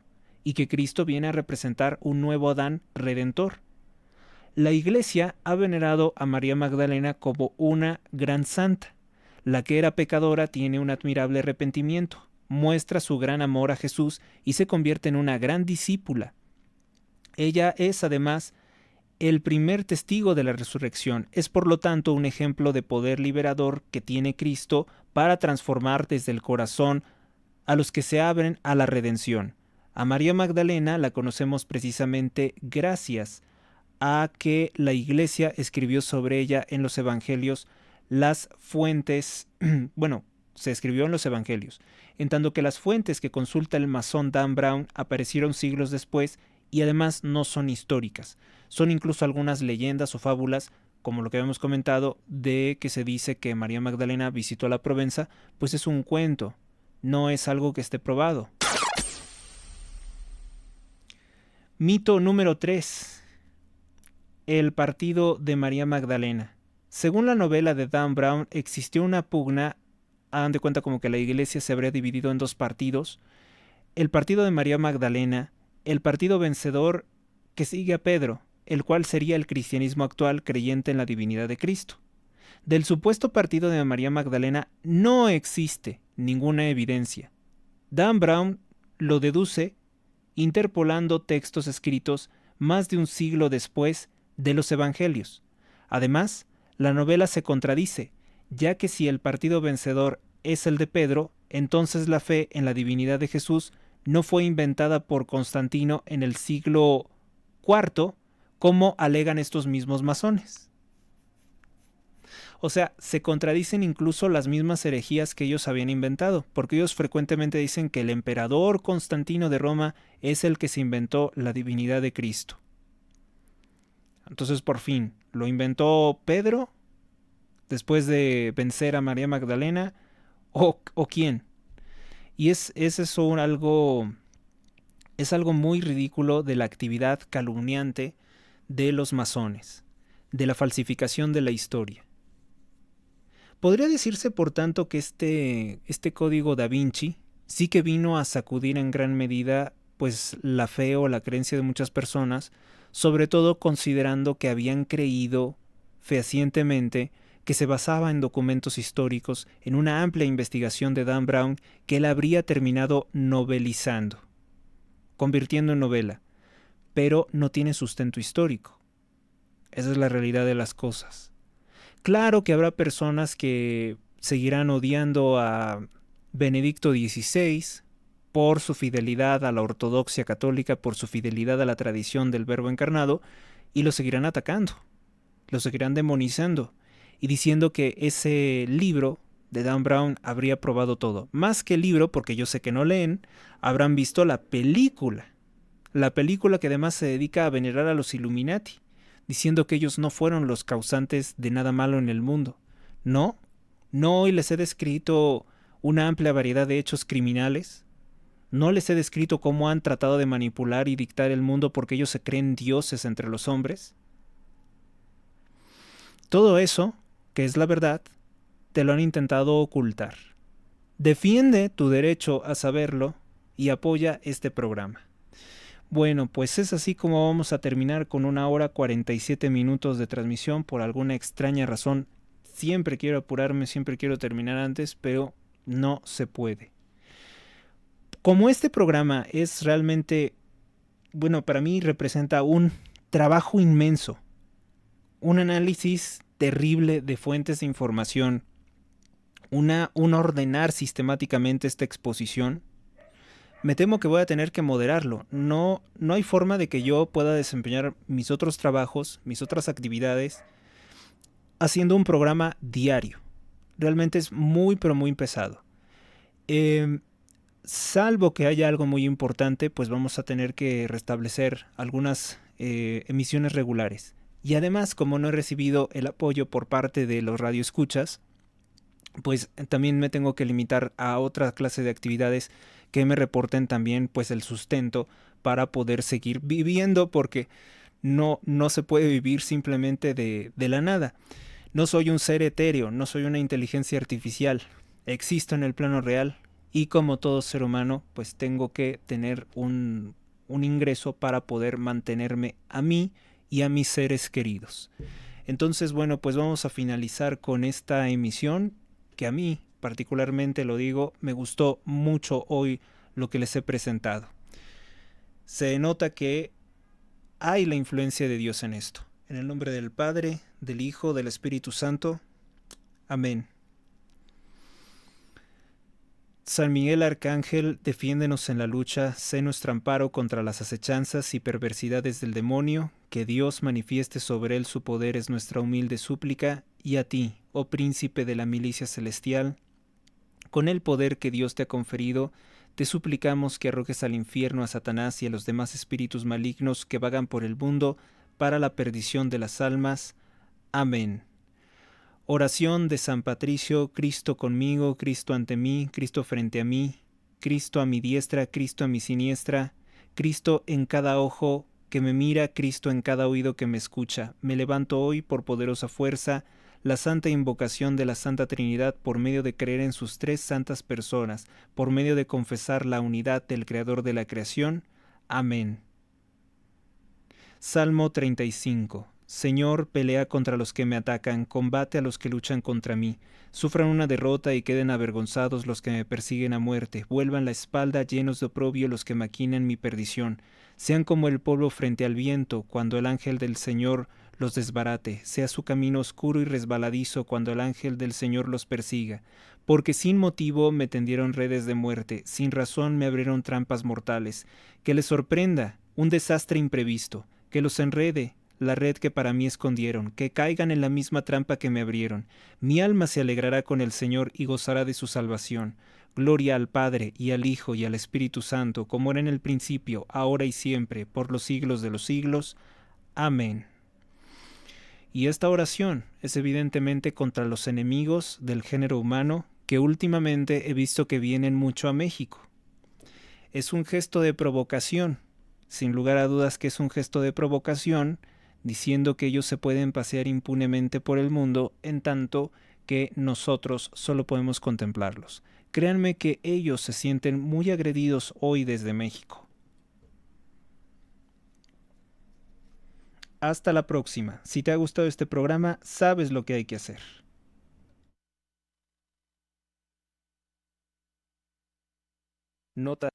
y que Cristo viene a representar un nuevo Adán redentor. La Iglesia ha venerado a María Magdalena como una gran santa. La que era pecadora tiene un admirable arrepentimiento, muestra su gran amor a Jesús y se convierte en una gran discípula. Ella es además el primer testigo de la resurrección. Es por lo tanto un ejemplo de poder liberador que tiene Cristo para transformar desde el corazón a los que se abren a la redención. A María Magdalena la conocemos precisamente gracias a que la Iglesia escribió sobre ella en los Evangelios las fuentes, se escribió en los Evangelios, en tanto que las fuentes que consulta el masón Dan Brown aparecieron siglos después y además no son históricas. Son incluso algunas leyendas o fábulas, como lo que habíamos comentado, de que se dice que María Magdalena visitó la Provenza, pues es un cuento, no es algo que esté probado. Mito número 3. El partido de María Magdalena. Según la novela de Dan Brown, existió una pugna, hagan de cuenta como que la iglesia se habría dividido en dos partidos, el partido de María Magdalena, el partido vencedor que sigue a Pedro, el cual sería el cristianismo actual creyente en la divinidad de Cristo. Del supuesto partido de María Magdalena no existe ninguna evidencia. Dan Brown lo deduce interpolando textos escritos más de un siglo después de los Evangelios. Además, la novela se contradice, ya que si el partido vencedor es el de Pedro, entonces la fe en la divinidad de Jesús no fue inventada por Constantino en el siglo IV, como alegan estos mismos masones. O sea, se contradicen incluso las mismas herejías que ellos habían inventado, porque ellos frecuentemente dicen que el emperador Constantino de Roma es el que se inventó la divinidad de Cristo. Entonces, por fin, ¿lo inventó Pedro después de vencer a María Magdalena? ¿O quién? Y es algo muy ridículo de la actividad calumniante de los masones, de la falsificación de la historia. Podría decirse, por tanto, que este código da Vinci sí que vino a sacudir en gran medida pues la fe o la creencia de muchas personas, sobre todo considerando que habían creído fehacientemente que se basaba en documentos históricos, en una amplia investigación de Dan Brown que él habría terminado novelizando, convirtiendo en novela, pero no tiene sustento histórico. Esa es la realidad de las cosas. Claro que habrá personas que seguirán odiando a Benedicto XVI por su fidelidad a la ortodoxia católica, por su fidelidad a la tradición del Verbo encarnado, y lo seguirán atacando, lo seguirán demonizando y diciendo que ese libro de Dan Brown habría probado todo. Más que el libro, porque yo sé que no leen, habrán visto la película que además se dedica a venerar a los Illuminati, diciendo que ellos no fueron los causantes de nada malo en el mundo. No, hoy les he descrito una amplia variedad de hechos criminales. No les he descrito cómo han tratado de manipular y dictar el mundo porque ellos se creen dioses entre los hombres. Todo eso, que es la verdad, te lo han intentado ocultar. Defiende tu derecho a saberlo y apoya este programa. Bueno, pues es así como vamos a terminar con 1 hora 47 minutos de transmisión. Por alguna extraña razón, siempre quiero apurarme, siempre quiero terminar antes, pero no se puede. Como este programa es realmente, para mí representa un trabajo inmenso, un análisis terrible de fuentes de información, un ordenar sistemáticamente esta exposición, me temo que voy a tener que moderarlo. No hay forma de que yo pueda desempeñar mis otros trabajos, mis otras actividades, haciendo un programa diario. Realmente es muy, pero muy pesado. Salvo que haya algo muy importante, pues vamos a tener que restablecer algunas emisiones regulares. Y además, como no he recibido el apoyo por parte de los radioescuchas, pues también me tengo que limitar a otra clase de actividades que me reporten también pues el sustento para poder seguir viviendo, porque no se puede vivir simplemente de la nada. No soy un ser etéreo, no soy una inteligencia artificial, existo en el plano real y como todo ser humano pues tengo que tener un ingreso para poder mantenerme a mí y a mis seres queridos. Entonces pues vamos a finalizar con esta emisión que a mí particularmente, lo digo, me gustó mucho hoy lo que les he presentado. Se nota que hay la influencia de Dios en esto. En el nombre del Padre, del Hijo, del Espíritu Santo. Amén. San Miguel Arcángel, defiéndenos en la lucha, sé nuestro amparo contra las acechanzas y perversidades del demonio, que Dios manifieste sobre él su poder es nuestra humilde súplica, y a ti, oh príncipe de la milicia celestial, con el poder que Dios te ha conferido, te suplicamos que arrojes al infierno a Satanás y a los demás espíritus malignos que vagan por el mundo para la perdición de las almas. Amén. Oración de San Patricio, Cristo conmigo, Cristo ante mí, Cristo frente a mí, Cristo a mi diestra, Cristo a mi siniestra, Cristo en cada ojo que me mira, Cristo en cada oído que me escucha. Me levanto hoy por poderosa fuerza, la santa invocación de la Santa Trinidad por medio de creer en sus tres santas personas, por medio de confesar la unidad del Creador de la creación. Amén. Salmo 35. Señor, pelea contra los que me atacan, combate a los que luchan contra mí. Sufran una derrota y queden avergonzados los que me persiguen a muerte. Vuelvan la espalda llenos de oprobio los que maquinan mi perdición. Sean como el polvo frente al viento, cuando el ángel del Señor los desbarate. Sea su camino oscuro y resbaladizo cuando el ángel del Señor los persiga. Porque sin motivo me tendieron redes de muerte, sin razón me abrieron trampas mortales. Que les sorprenda un desastre imprevisto, que los enrede la red que para mí escondieron, que caigan en la misma trampa que me abrieron. Mi alma se alegrará con el Señor y gozará de su salvación. Gloria al Padre, y al Hijo, y al Espíritu Santo, como era en el principio, ahora y siempre, por los siglos de los siglos. Amén. Y esta oración es evidentemente contra los enemigos del género humano, que últimamente he visto que vienen mucho a México. Es un gesto de provocación, sin lugar a dudas que es un gesto de provocación, diciendo que ellos se pueden pasear impunemente por el mundo, en tanto que nosotros solo podemos contemplarlos. Créanme que ellos se sienten muy agredidos hoy desde México. Hasta la próxima. Si te ha gustado este programa, sabes lo que hay que hacer. Nota